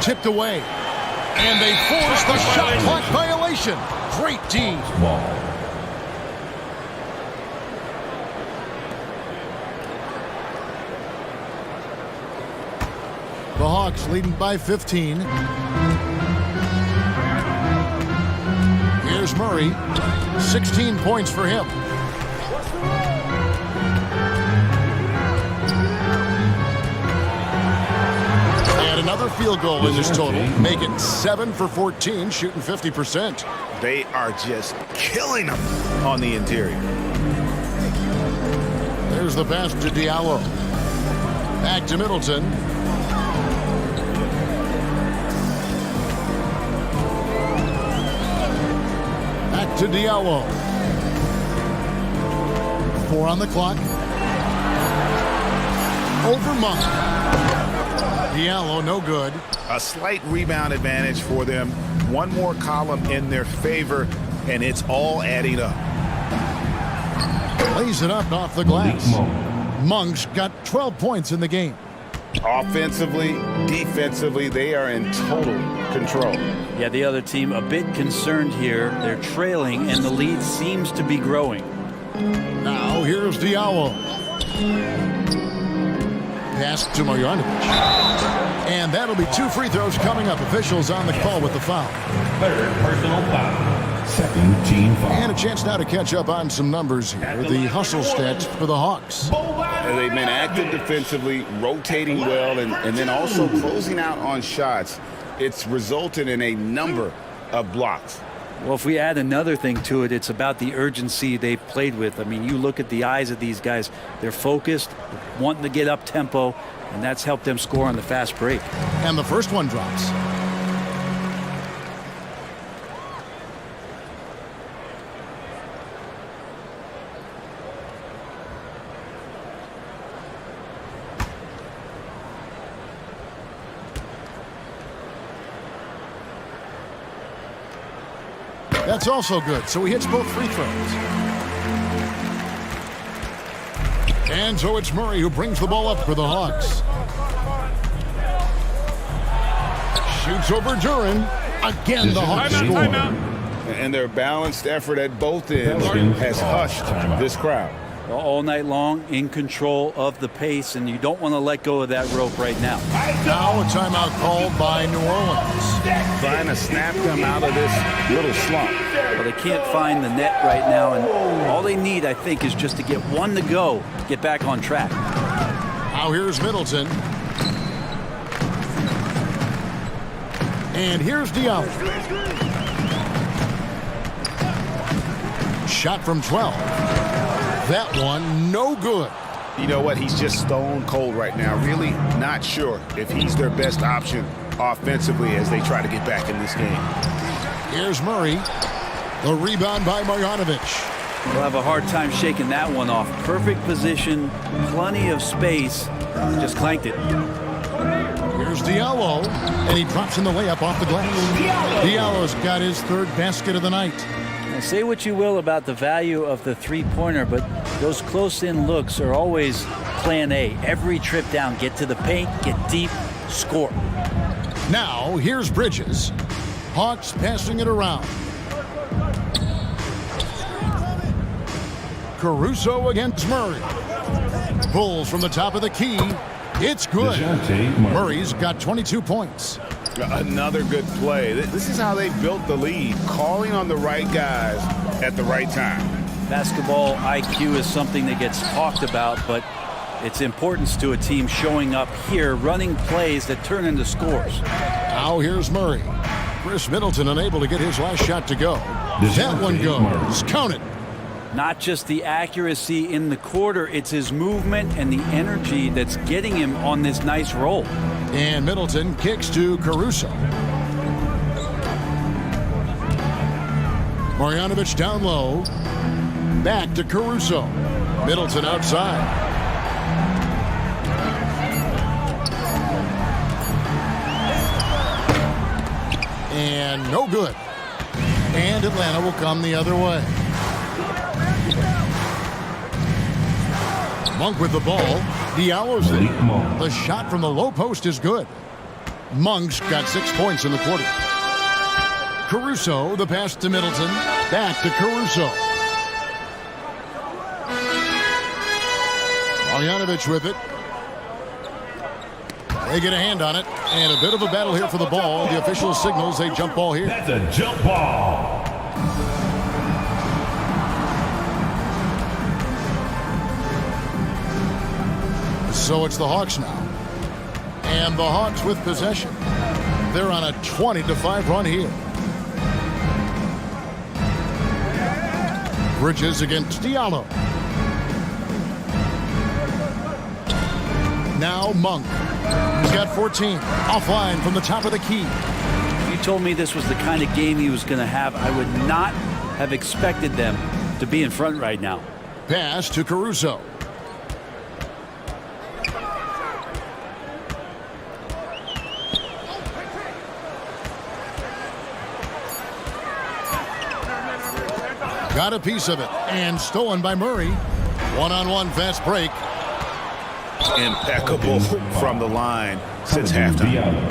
Tipped away. And they force the shot clock violation. Great team. The Hawks leading by 15. Here's Murray. 16 points for him. And another field goal in this total. Make it 7 for 14, shooting 50%. They are just killing them on the interior. There's the pass to Diallo. Back to Middleton. Back to Diallo. 4 on the clock. Over Monk. Diallo, no good. A slight rebound advantage for them. One more column in their favor, and it's all adding up. Lays it up off the glass. Monk's got 12 points in the game. Offensively, defensively, they are in total control. Yeah, the other team a bit concerned here. They're trailing, and the lead seems to be growing. Now here's Diallo. Pass to Marjanovic. And that'll be 2 free throws coming up. Officials on the call with the foul. Third personal foul. Second team foul. And a chance now to catch up on some numbers here. The hustle stats for the Hawks. And they've been active defensively, rotating well, and then also closing out on shots. It's resulted in a number of blocks. Well, if we add another thing to it, it's about the urgency they've played with. I mean, you look at the eyes of these guys. They're focused, wanting to get up tempo, and that's helped them score on the fast break. And the first one drops. That's also good, so he hits both free throws. And so it's Murray who brings the ball up for the Hawks. Shoots over Duran. Again, the Hawks score. And their balanced effort at both ends has hushed this crowd. All night long, in control of the pace, and you don't want to let go of that rope right now. Now a timeout called by New Orleans. Trying to snap them out of this little slump. Well, they can't find the net right now, and all they need, I think, is just to get one to go, get back on track. Now here's Middleton. And here's Diallo. Shot from 12. That one, no good. You know what? He's just stone cold right now. Really not sure if he's their best option offensively as they try to get back in this game. Here's Murray. The rebound by Marjanovic. They'll have a hard time shaking that one off. Perfect position, plenty of space. Just clanked it. Here's Diallo. And he drops in the layup off the glass. Diallo's got his third basket of the night. Now, say what you will about the value of the three-pointer, but those close-in looks are always plan A. Every trip down, get to the paint, get deep, score. Now, here's Bridges. Hawks passing it around. Caruso against Murray. Pulls from the top of the key. It's good. Murray's got 22 points. Another good play. This is how they built the lead, calling on the right guys at the right time. Basketball IQ is something that gets talked about, but its importance to a team showing up here, running plays that turn into scores. Now here's Murray. Chris Middleton unable to get his last shot to go. That one goes. Count it. Not just the accuracy in the quarter, it's his movement and the energy that's getting him on this nice roll. And Middleton kicks to Caruso. Marjanovic down low. Back to Caruso. Middleton outside. And no good. And Atlanta will come the other way. Monk with the ball. Diallo's there. The shot from the low post is good. Monk's got 6 points in the quarter. Caruso, the pass to Middleton. Back to Caruso. Marjanovic with it. They get a hand on it. And a bit of a battle here for the ball. The official signals a jump ball here. That's a jump ball. So it's the Hawks now. And the Hawks with possession. They're on a 20-5 run here. Bridges against Diallo. Now Monk. He's got 14. Offline from the top of the key. If you told me this was the kind of game he was going to have, I would not have expected them to be in front right now. Pass to Caruso. Got a piece of it and stolen by Murray. One-on-one fast break. Impeccable from the line since halftime.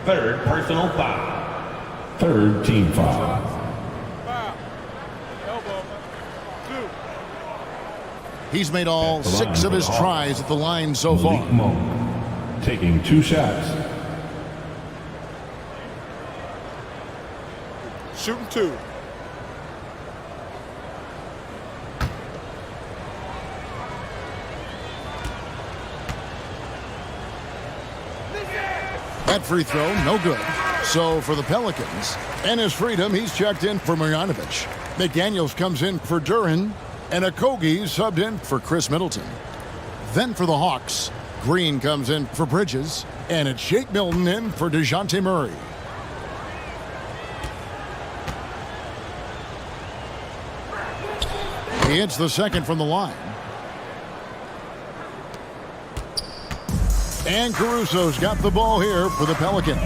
Third personal foul. Third team foul. He's made all 6 of his tries at the line so far. Monk taking 2 shots. Shooting 2. That free throw, no good. So for the Pelicans, and his freedom, he's checked in for Marjanovic. McDaniels comes in for Duran, and Okogie subbed in for Chris Middleton. Then for the Hawks, Green comes in for Bridges, and it's Shake Milton in for DeJounte Murray. He hits the second from the line. And Caruso's got the ball here for the Pelicans.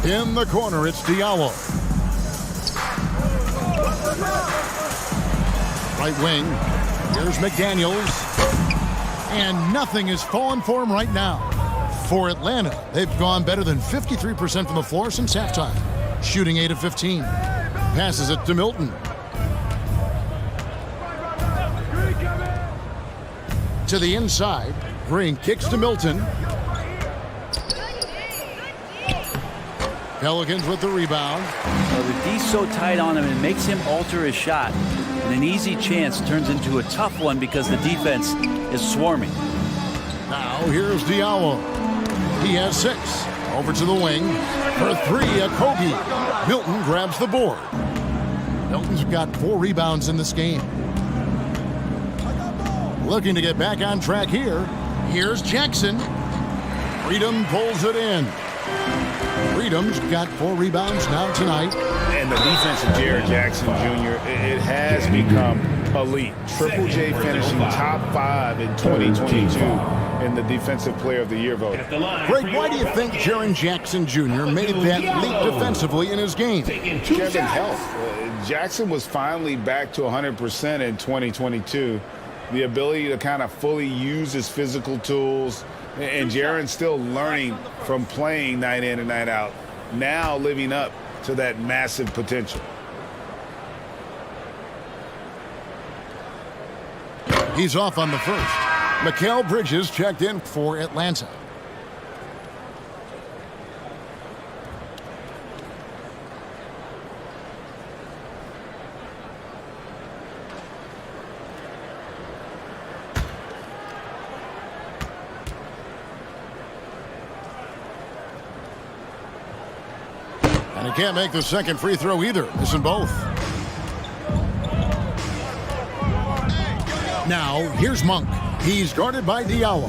In the corner, it's Diallo. Right wing. Here's McDaniels. And nothing is falling for him right now. For Atlanta, they've gone better than 53% from the floor since halftime. Shooting 8 of 15. Passes it to Milton. To the inside. Green kicks to Milton. Pelicans with the rebound. Well, the D's so tight on him, it makes him alter his shot. And an easy chance turns into a tough one because the defense is swarming. Now here's Diallo. He has 6. Over to the wing. For 3, Okogie. Milton grabs the board. Milton's got 4 rebounds in this game. Looking to get back on track here. Here's Jackson. Freedom pulls it in. Freedom's got 4 rebounds now tonight. And the defense of Jared Jackson Jr., it has become elite. Triple J finishing top 5 in 2022 in the Defensive Player of the Year vote. Greg, why do you think Jaren Jackson Jr. made that leap defensively in his game? Kevin, health. Jackson was finally back to 100% in 2022. The ability to kind of fully use his physical tools. And Jaren's still learning from playing night in and night out. Now living up to that massive potential. He's off on the first. Mikal Bridges checked in for Atlanta. And he can't make the second free throw either, missing both. Now, here's Monk. He's guarded by Diallo.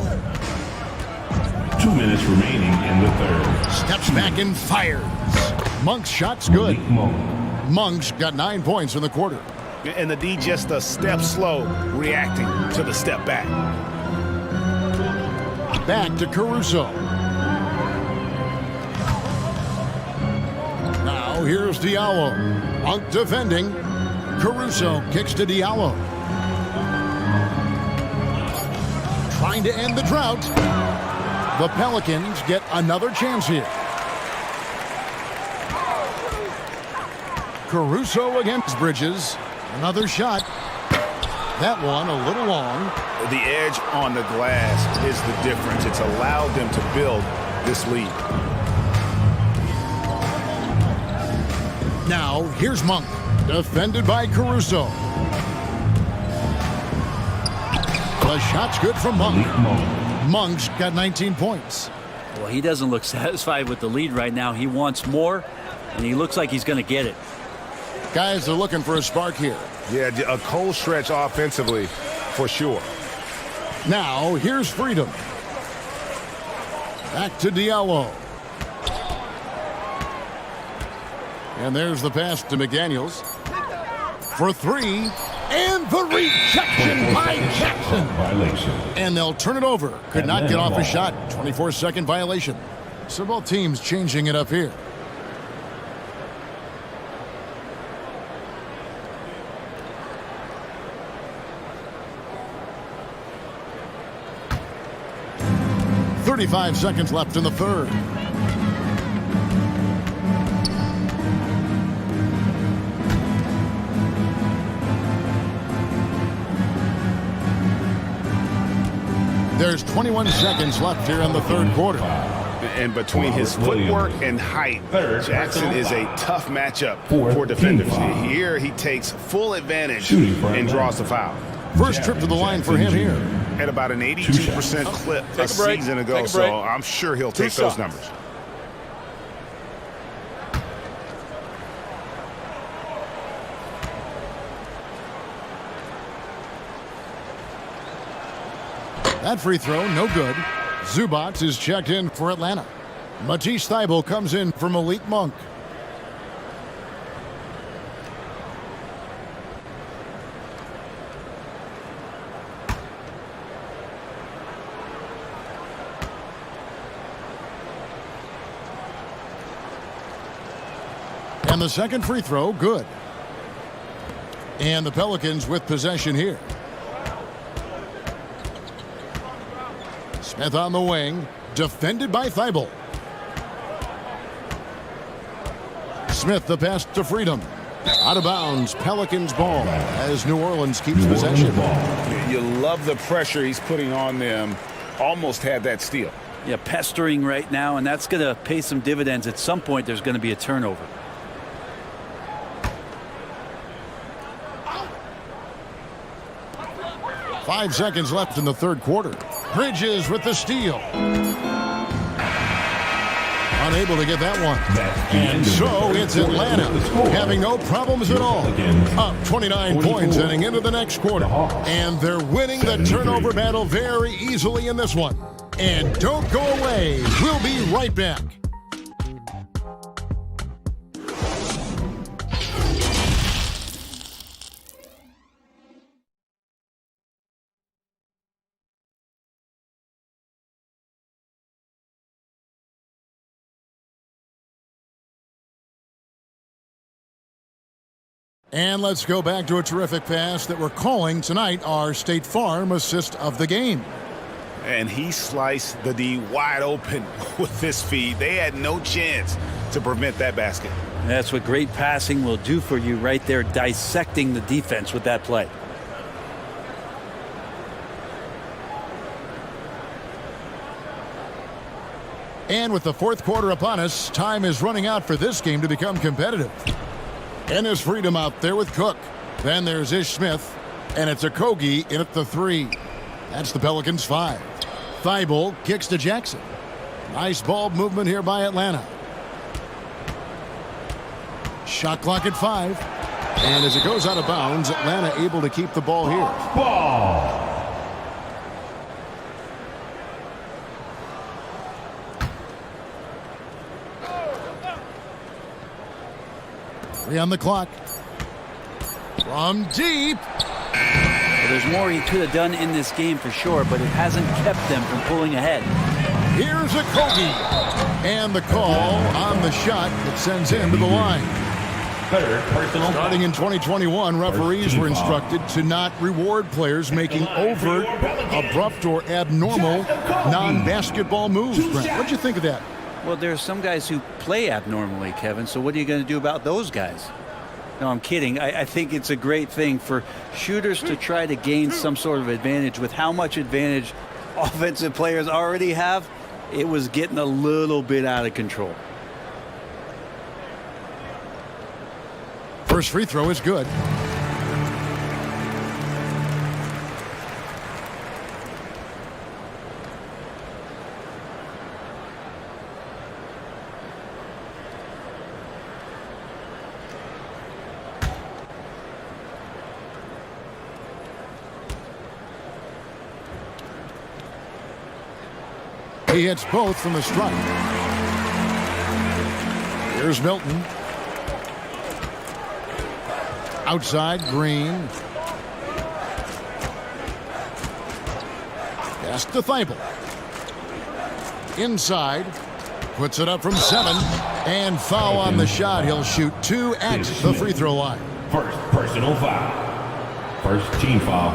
2 minutes remaining in the third. Steps back and fires. Monk's shot's good. Monk's got 9 points in the quarter. And the D just a step slow, reacting to the step back. Back to Caruso. Now here's Diallo. Monk defending. Caruso kicks to Diallo. Trying to end the drought. The Pelicans get another chance here. Caruso against Bridges. Another shot. That one a little long. The edge on the glass is the difference. It's allowed them to build this lead. Now, here's Monk. Defended by Caruso. The shot's good from Monk. Monk's got 19 points. Well, he doesn't look satisfied with the lead right now. He wants more, and he looks like he's going to get it. Guys are looking for a spark here. Yeah, a cold stretch offensively, for sure. Now, here's Freedom. Back to Diallo. And there's the pass to McDaniels. For three. And the rejection by Jackson. And they'll turn it over. Could not get off a shot. 24-second violation. So both teams changing it up here. .35 seconds left in the third. There's 21 seconds left here in the third quarter. And between his footwork and height, Jackson is a tough matchup for defenders. Here he takes full advantage and draws the foul. First trip to the line for him here. At about an 82% clip a season ago, so I'm sure he'll take those numbers. That free throw, no good. Zubac is checked in for Atlanta. Matisse Thybulle comes in for Malik Monk. And the second free throw, good. And the Pelicans with possession here. Smith on the wing, defended by Thybulle. Smith the pass to Freedom. Out of bounds, Pelicans ball as New Orleans keeps possession. You love the pressure he's putting on them. Almost had that steal. Yeah, pestering right now, and that's going to pay some dividends. At some point, there's going to be a turnover. Five seconds left in the third quarter. Bridges with the steal. Unable to get that one. And so it's Atlanta having no problems at all. Up 29 points heading into the next quarter. And they're winning the turnover battle very easily in this one. And don't go away. We'll be right back. And let's go back to a terrific pass that we're calling tonight our State Farm assist of the game. And he sliced the D wide open with this feed. They had no chance to prevent that basket. That's what great passing will do for you right there, dissecting the defense with that play. And with the fourth quarter upon us, time is running out for this game to become competitive. And there's Freedom out there with Cook. Then there's Ish Smith. And it's Okogie in at the three. That's the Pelicans' 5. Thybulle kicks to Jackson. Nice ball movement here by Atlanta. Shot clock at 5. And as it goes out of bounds, Atlanta able to keep the ball here. Ball. Three on the clock. From deep. Well, there's more he could have done in this game for sure, but it hasn't kept them from pulling ahead. Here's a Kogi. And the call on the shot that sends him to the line. Starting in 2021, referees were instructed to not reward players making overt, abrupt, or abnormal non-basketball moves. Brent, what'd you think of that? Well, there are some guys who play abnormally, Kevin, so what are you going to do about those guys? No, I'm kidding. I think it's a great thing for shooters to try to gain some sort of advantage. With how much advantage offensive players already have, it was getting a little bit out of control. First free throw is good. He hits both from the stripe. Here's Milton. Outside, Green. Pass to Thibault. Inside. Puts it up from 7. And foul on the shot. He'll shoot 2 at the free throw line. First personal foul. First team foul.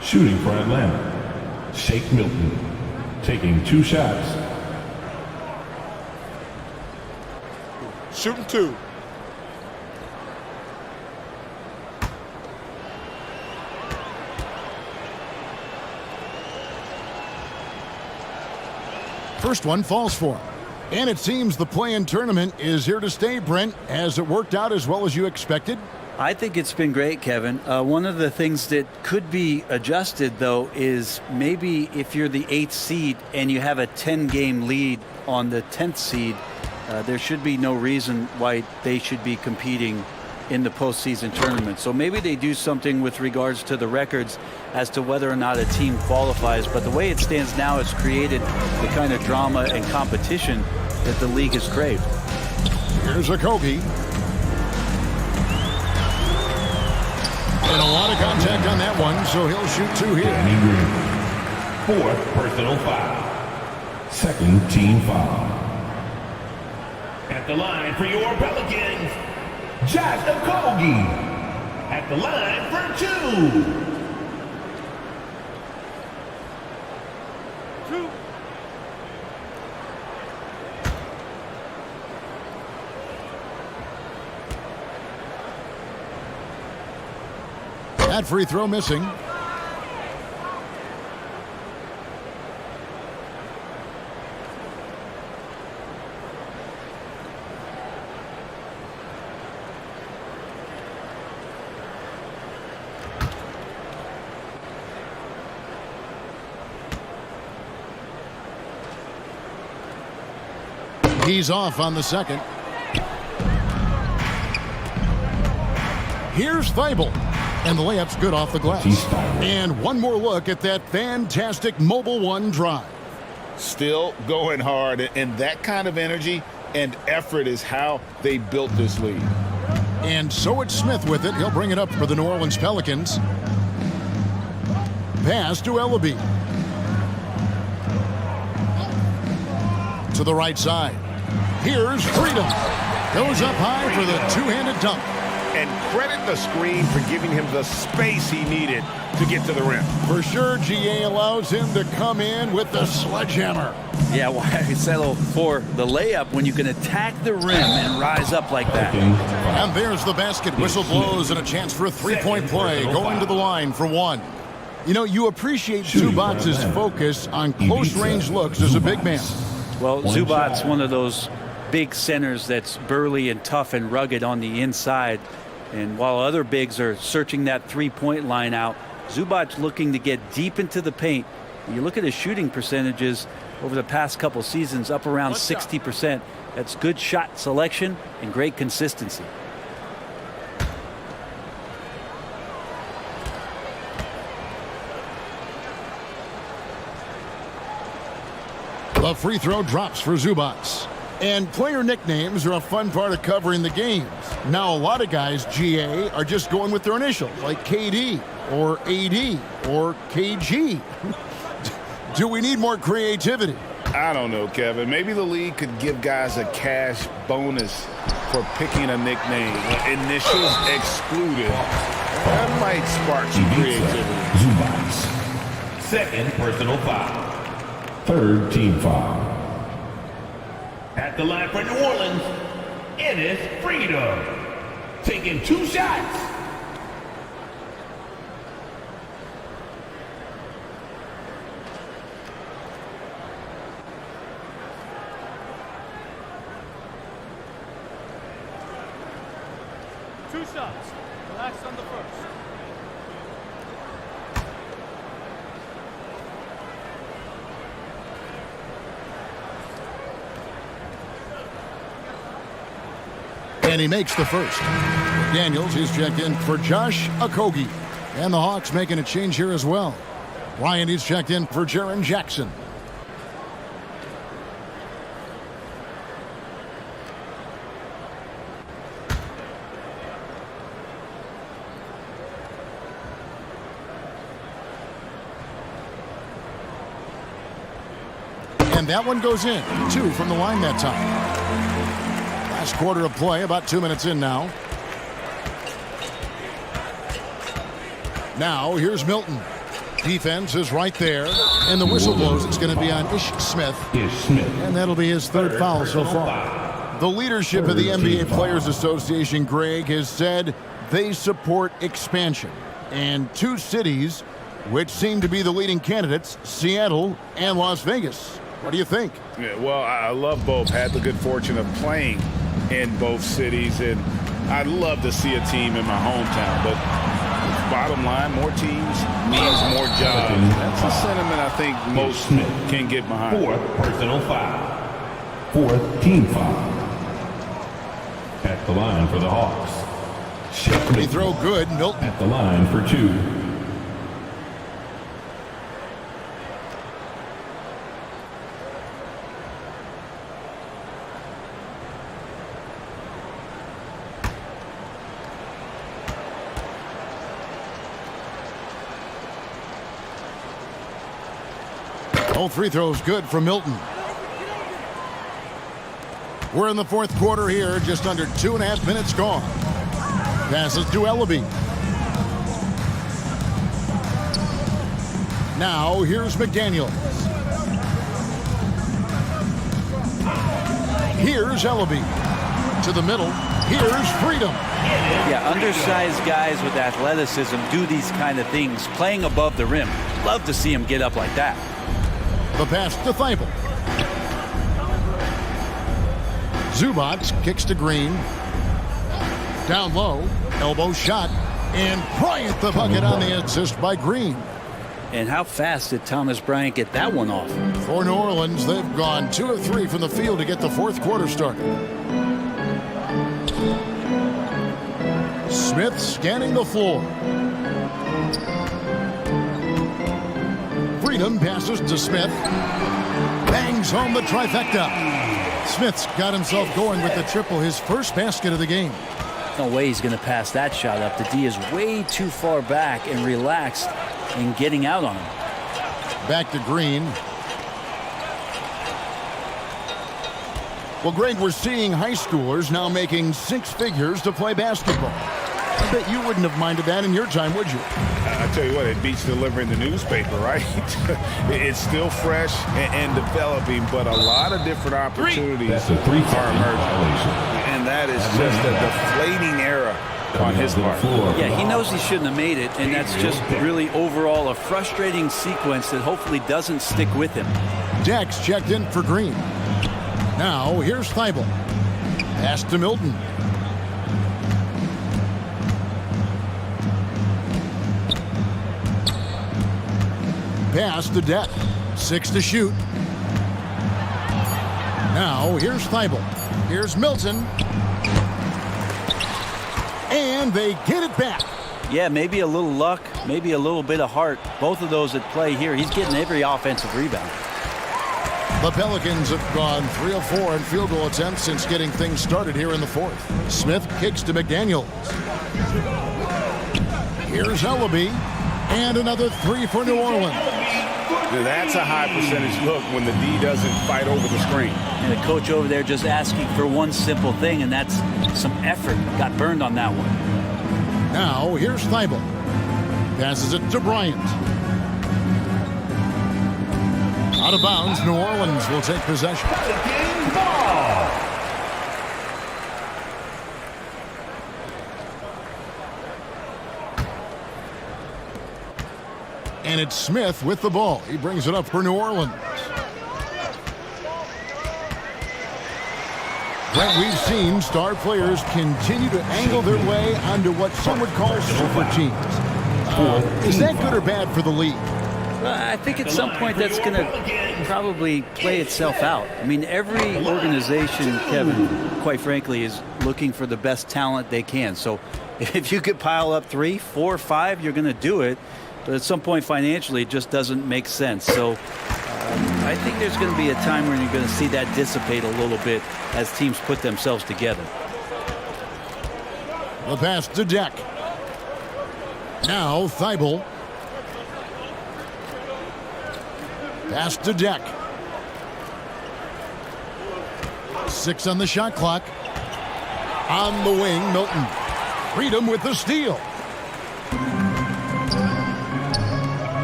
Shooting for Atlanta. Shake Milton. Taking 2 shots. Shooting 2. First one falls for him. And it seems the play-in tournament is here to stay, Brent. Has it worked out as well as you expected? I think it's been great, Kevin. One of the things that could be adjusted, though, is maybe if you're the 8th seed and you have a 10-game lead on the 10th seed, there should be no reason why they should be competing in the postseason tournament. So maybe they do something with regards to the records as to whether or not a team qualifies. But the way it stands now, it's created the kind of drama and competition that the league has craved. Here's a Kogi. And a lot of contact on that one, so he'll shoot 2 here. Fourth personal foul. Second team foul. At the line for your Pelicans, Josh Okogie. At the line for 2. That free throw missing. He's off on the second. Here's Thibault. And the layup's good off the glass. And one more look at that fantastic Mobile One drive. Still going hard, and that kind of energy and effort is how they built this lead. And so it's Smith with it. He'll bring it up for the New Orleans Pelicans. Pass to Ellaby. To the right side. Here's Freedom. Goes up high for the two-handed dunk. And credit the screen for giving him the space he needed to get to the rim. For sure, GA allows him to come in with the sledgehammer. Yeah, why settle for the layup when you can attack the rim and rise up like that? And there's the basket. Whistle blows and a chance for a three-point play. Going to the line for 1. You know, you appreciate Zubac's focus on close-range looks as a big man. Well, Zubac's one of those big centers that's burly and tough and rugged on the inside. And while other bigs are searching that three-point line out, Zubac's looking to get deep into the paint. You look at his shooting percentages over the past couple seasons, up around 60%. That's good shot selection and great consistency. The free throw drops for Zubac. And player nicknames are a fun part of covering the games. Now, a lot of guys, GA, are just going with their initials, like KD or AD or KG. Do we need more creativity? I don't know, Kevin. Maybe the league could give guys a cash bonus for picking a nickname. Initials excluded. That might spark some creativity. Zubac. Second personal foul. Third team foul. At the line for New Orleans, Ennis Freedom. Taking 2 shots. Two shots. Relax on the first. And he makes the first. Daniels is checked in for Josh Okogie. And the Hawks making a change here as well. Ryan is checked in for Jaren Jackson. And that one goes in. 2 from the line that time. Last quarter of play, about 2 minutes in now. Now, here's Milton. Defense is right there. And the whistle blows. It's going to be on Ish Smith. And that'll be his third foul so far. The leadership of the NBA Players Association, Greg, has said they support expansion. And 2 cities, which seem to be the leading candidates, Seattle and Las Vegas. What do you think? Yeah, well, I love both. Had the good fortune of playing in both cities, and I'd love to see a team in my hometown. But bottom line, more teams means more jobs. That's a sentiment I think most can get behind. 4th personal foul. 4th team foul. At the line for the Hawks. They throw good. Milton at the line for 2. All free throws good for Milton. We're in the 4th quarter here, just under 2.5 minutes gone. Passes to Ellaby. Now here's McDaniels. Here's Ellaby. To the middle. Here's Freedom. Yeah, undersized guys with athleticism do these kind of things, playing above the rim. Love to see him get up like that. The pass to Thibault. Zubac kicks to Green. Down low. Elbow shot. And Bryant the bucket on the assist by Green. And how fast did Thomas Bryant get that one off? For New Orleans, they've gone 2 of 3 from the field to get the 4th quarter started. Smith scanning the floor. Freedom passes to Smith. Bangs home the trifecta. Smith's got himself going with the triple, his first basket of the game. No way he's going to pass that shot up. The D is way too far back and relaxed in getting out on him. Back to Green. Well, Greg, we're seeing high schoolers now making 6 figures to play basketball. I bet you wouldn't have minded that in your time, would you? I tell you what, it beats delivering the newspaper, right? It's still fresh and developing, but a lot of different opportunities are emerging. And that is just a deflating era on his part. Yeah, he knows he shouldn't have made it, and that's just really overall a frustrating sequence that hopefully doesn't stick with him. Dex checked in for Green. Now, here's Thibault. Pass to Milton. Pass to Det. 6 to shoot. Now, here's Thibault. Here's Milton. And they get it back. Yeah, maybe a little luck, maybe a little bit of heart. Both of those at play here. He's getting every offensive rebound. The Pelicans have gone 3 of 4 in field goal attempts since getting things started here in the fourth. Smith kicks to McDaniels. Here's Ellaby. And another 3 for New Orleans. That's a high percentage look when the D doesn't fight over the screen. And the coach over there just asking for one simple thing, and that's some effort. Got burned on that one. Now, here's Thibault. Passes it to Bryant. Out of bounds, New Orleans will take possession. And it's Smith with the ball. He brings it up for New Orleans. Brent, we've seen star players continue to angle their way onto what some would call super teams. Is that good or bad for the league? I think at some point that's going to probably play itself out. I mean, every organization, Kevin, quite frankly, is looking for the best talent they can. So if you could pile up 3, 4, 5, you're going to do it. But at some point financially, it just doesn't make sense. So I think there's going to be a time when you're going to see that dissipate a little bit as teams put themselves together. The pass to Deck. Now Thibault. Pass to Deck. 6 on the shot clock. On the wing, Milton. Freedom with the steal.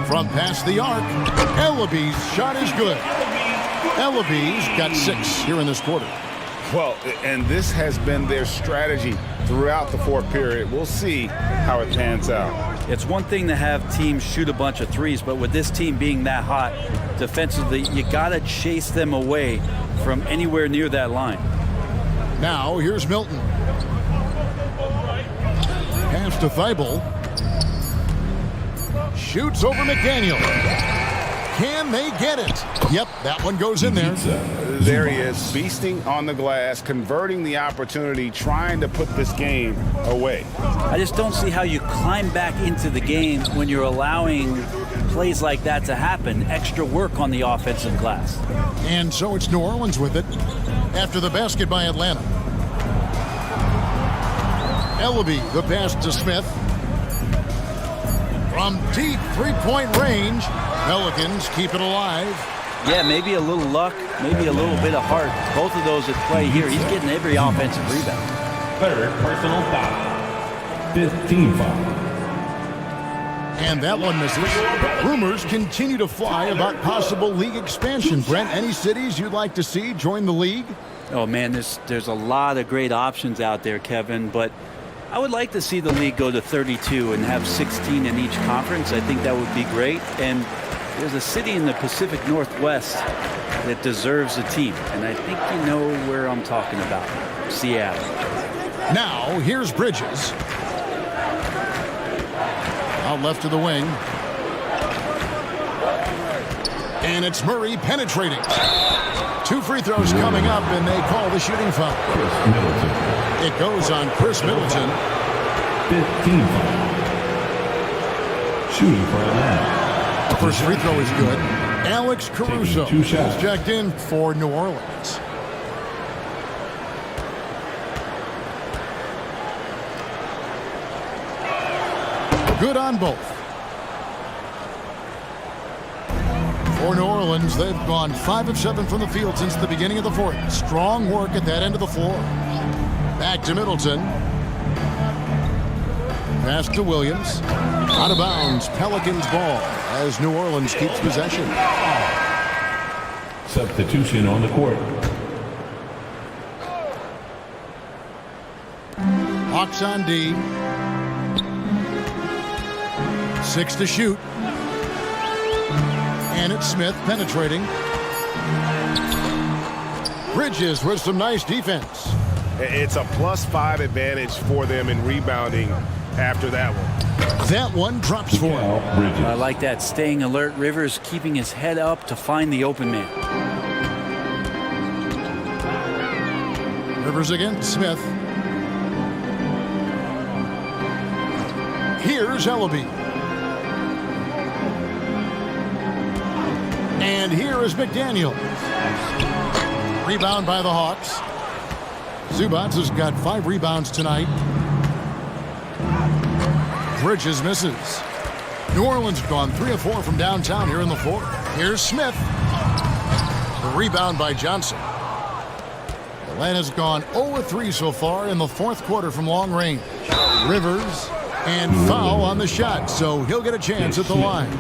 From past the arc, Ellaby's shot is good. Ellaby's got 6 here in this quarter. Well, and this has been their strategy throughout the fourth period. We'll see how it pans out. It's one thing to have teams shoot a bunch of threes, but with this team being that hot defensively, you got to chase them away from anywhere near that line. Now, here's Milton. Pass to Thibault. Shoots over McDaniel. Can they get it? Yep, that one goes in there. There he is, feasting on the glass, converting the opportunity, trying to put this game away. I just don't see how you climb back into the game when you're allowing plays like that to happen. Extra work on the offensive glass. And so it's New Orleans with it after the basket by Atlanta. Ellaby, the pass to Smith. From deep three-point range, Pelicans keep it alive. Yeah, maybe a little luck, maybe a little bit of heart. Both of those at play here. He's getting every offensive rebound. Third personal foul. 15 foul. And that one misses. Rumors continue to fly about possible league expansion. Brent, any cities you'd like to see join the league? Oh, man, there's a lot of great options out there, Kevin, but I would like to see the league go to 32 and have 16 in each conference. I think that would be great. And there's a city in the Pacific Northwest that deserves a team. And I think you know where I'm talking about. Seattle. Now, here's Bridges. Out left to the wing. And it's Murray penetrating. 2 free throws coming up, and they call the shooting foul. It goes on Chris Middleton. 15 foul. Shooting for Atlanta. The first free throw is good. Alex Caruso Two shots. is checked in for New Orleans. Good on both. For New Orleans, they've gone 5 of 7 from the field since the beginning of the fourth. Strong work at that end of the floor. Back to Middleton. Pass to Williams. Out of bounds, Pelicans ball as New Orleans keeps possession. Substitution on the court. Hawks on D. 6 to shoot. And it's Smith penetrating. Bridges with some nice defense. It's a +5 advantage for them in rebounding after that one. That one drops for him. I like that. Staying alert. Rivers keeping his head up to find the open man. Rivers against Smith. Here's Ellaby. And here is McDaniel. Rebound by the Hawks. Zubats has got 5 rebounds tonight. Bridges misses. New Orleans have gone 3 of 4 from downtown here in the fourth. Here's Smith. The rebound by Johnson. Atlanta's gone 0 of 3 so far in the fourth quarter from long range. Rivers, and foul on the shot, so he'll get a chance at the line.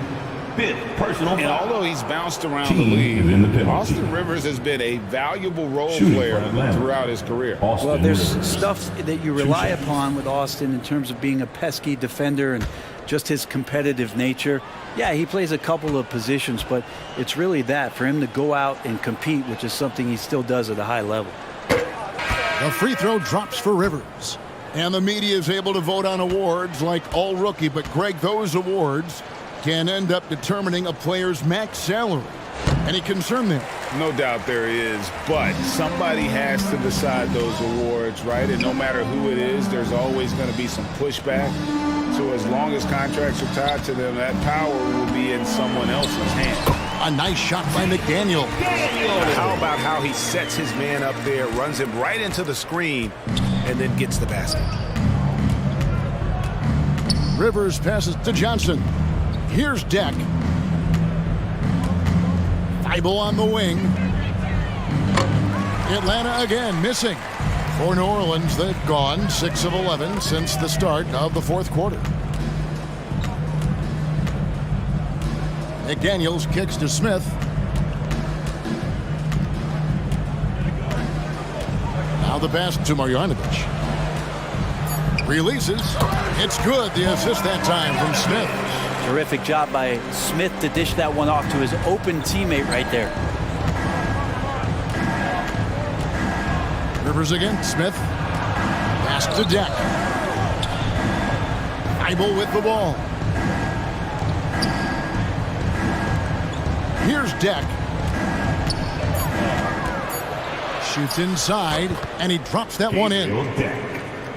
And although he's bounced around the league, Austin Rivers has been a valuable role player throughout his career. Well, there's stuff that you rely upon with Austin in terms of being a pesky defender and just his competitive nature. Yeah, he plays a couple of positions, but it's really that, for him to go out and compete, which is something he still does at a high level. The free throw drops for Rivers. And the media is able to vote on awards like All Rookie, but Greg, those awards can end up determining a player's max salary. Any concern there? No doubt there is, but somebody has to decide those awards, right? And no matter who it is, there's always going to be some pushback. So as long as contracts are tied to them, that power will be in someone else's hands. A nice shot by McDaniel. How about how he sets his man up there, runs him right into the screen, and then gets the basket. Rivers passes to Johnson. Here's Deck. Thibault on the wing. Atlanta again missing. For New Orleans, they've gone 6 of 11 since the start of the fourth quarter. McDaniels kicks to Smith. Now the pass to Marjanovic. Releases. It's good. The assist that time from Smith. Terrific job by Smith to dish that one off to his open teammate right there. Rivers again. Smith. Pass to Deck. Thibault with the ball. Here's Deck. Shoots inside, and he drops that one in.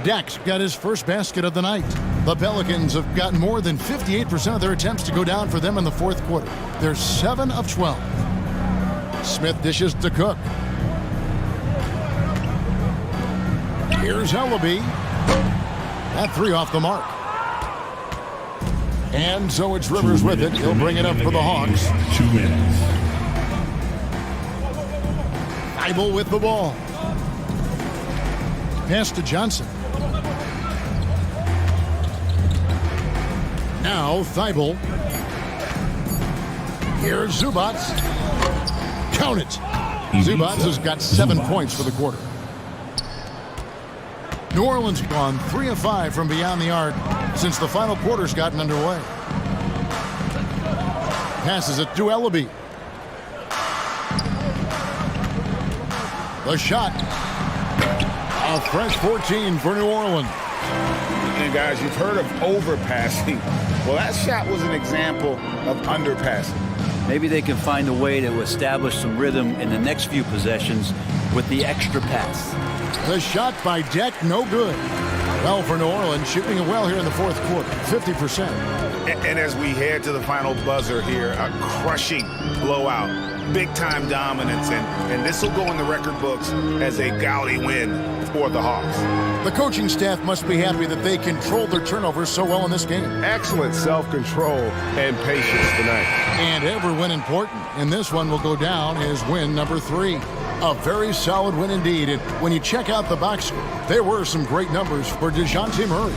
Deck's got his first basket of the night. The Pelicans have gotten more than 58% of their attempts to go down for them in the fourth quarter. They're 7 of 12. Smith dishes to Cook. Here's Ellaby. That 3 off the mark. And so it's Rivers with it. He'll bring it up for the Hawks. 2 minutes. Thibault with the ball. Pass to Johnson. Now Thibault. Here's Zubats. Count it. Zubats has got 7 points for the quarter. New Orleans gone 3 of 5 from beyond the arc since the final quarter's gotten underway. Passes it to Ellaby. The shot. A fresh 14 for New Orleans. And guys, you've heard of overpassing. Well, that shot was an example of underpassing. Maybe they can find a way to establish some rhythm in the next few possessions with the extra pass. The shot by Deck, no good. Well, for New Orleans, shooting it well here in the fourth quarter, 50%. And as we head to the final buzzer here, a crushing blowout, big-time dominance, and this will go in the record books as a gaudy win for the Hawks. The coaching staff must be happy that they controlled their turnovers so well in this game. Excellent self-control and patience tonight. And every win important. And this one will go down as win number 3. A very solid win indeed. And when you check out the box score, there were some great numbers for DeJounte Murray.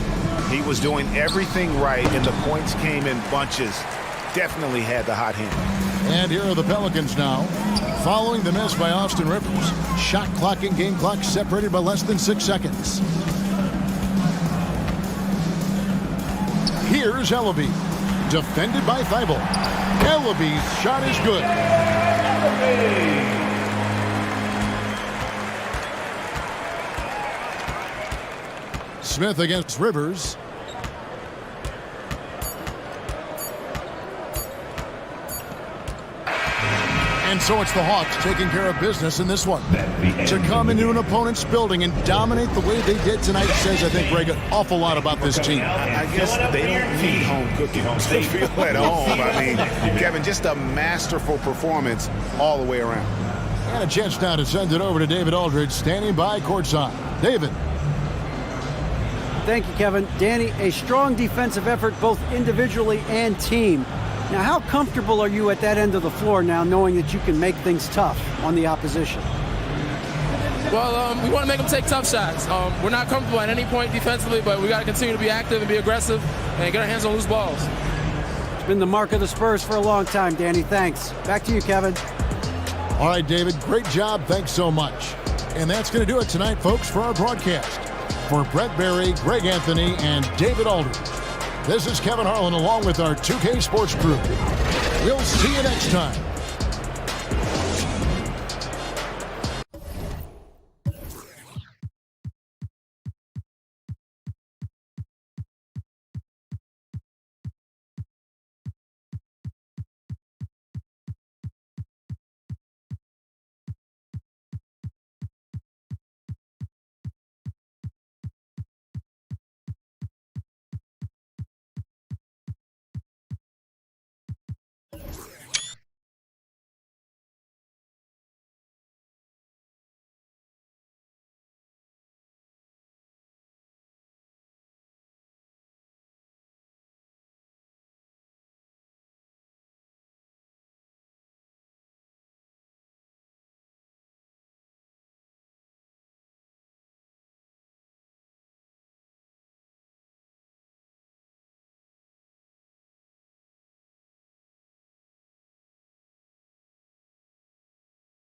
He was doing everything right, and the points came in bunches. Definitely had the hot hand. And here are the Pelicans now, following the miss by Austin Rivers. Shot clock and game clock separated by less than 6 seconds. Here's Ellaby, defended by Thibault. Ellaby's shot is good. Smith against Rivers. And so it's the Hawks taking care of business in this one. To come into an opponent's building and dominate the way they did tonight says, I think, Greg, an awful lot about this team. I guess they don't need home cooking to feel at home. I mean, Kevin, just a masterful performance all the way around. And a chance now to send it over to David Aldridge, standing by courtside. David. Thank you, Kevin. Danny, a strong defensive effort both individually and team. Now, how comfortable are you at that end of the floor now, knowing that you can make things tough on the opposition? Well, we want to make them take tough shots. We're not comfortable at any point defensively, but we got to continue to be active and be aggressive and get our hands on loose balls. It's been the mark of the Spurs for a long time, Danny. Thanks. Back to you, Kevin. All right, David, great job. Thanks so much. And that's going to do it tonight, folks, for our broadcast. For Brett Barry, Greg Anthony, and David Aldridge, this is Kevin Harlan along with our 2K Sports crew. We'll see you next time.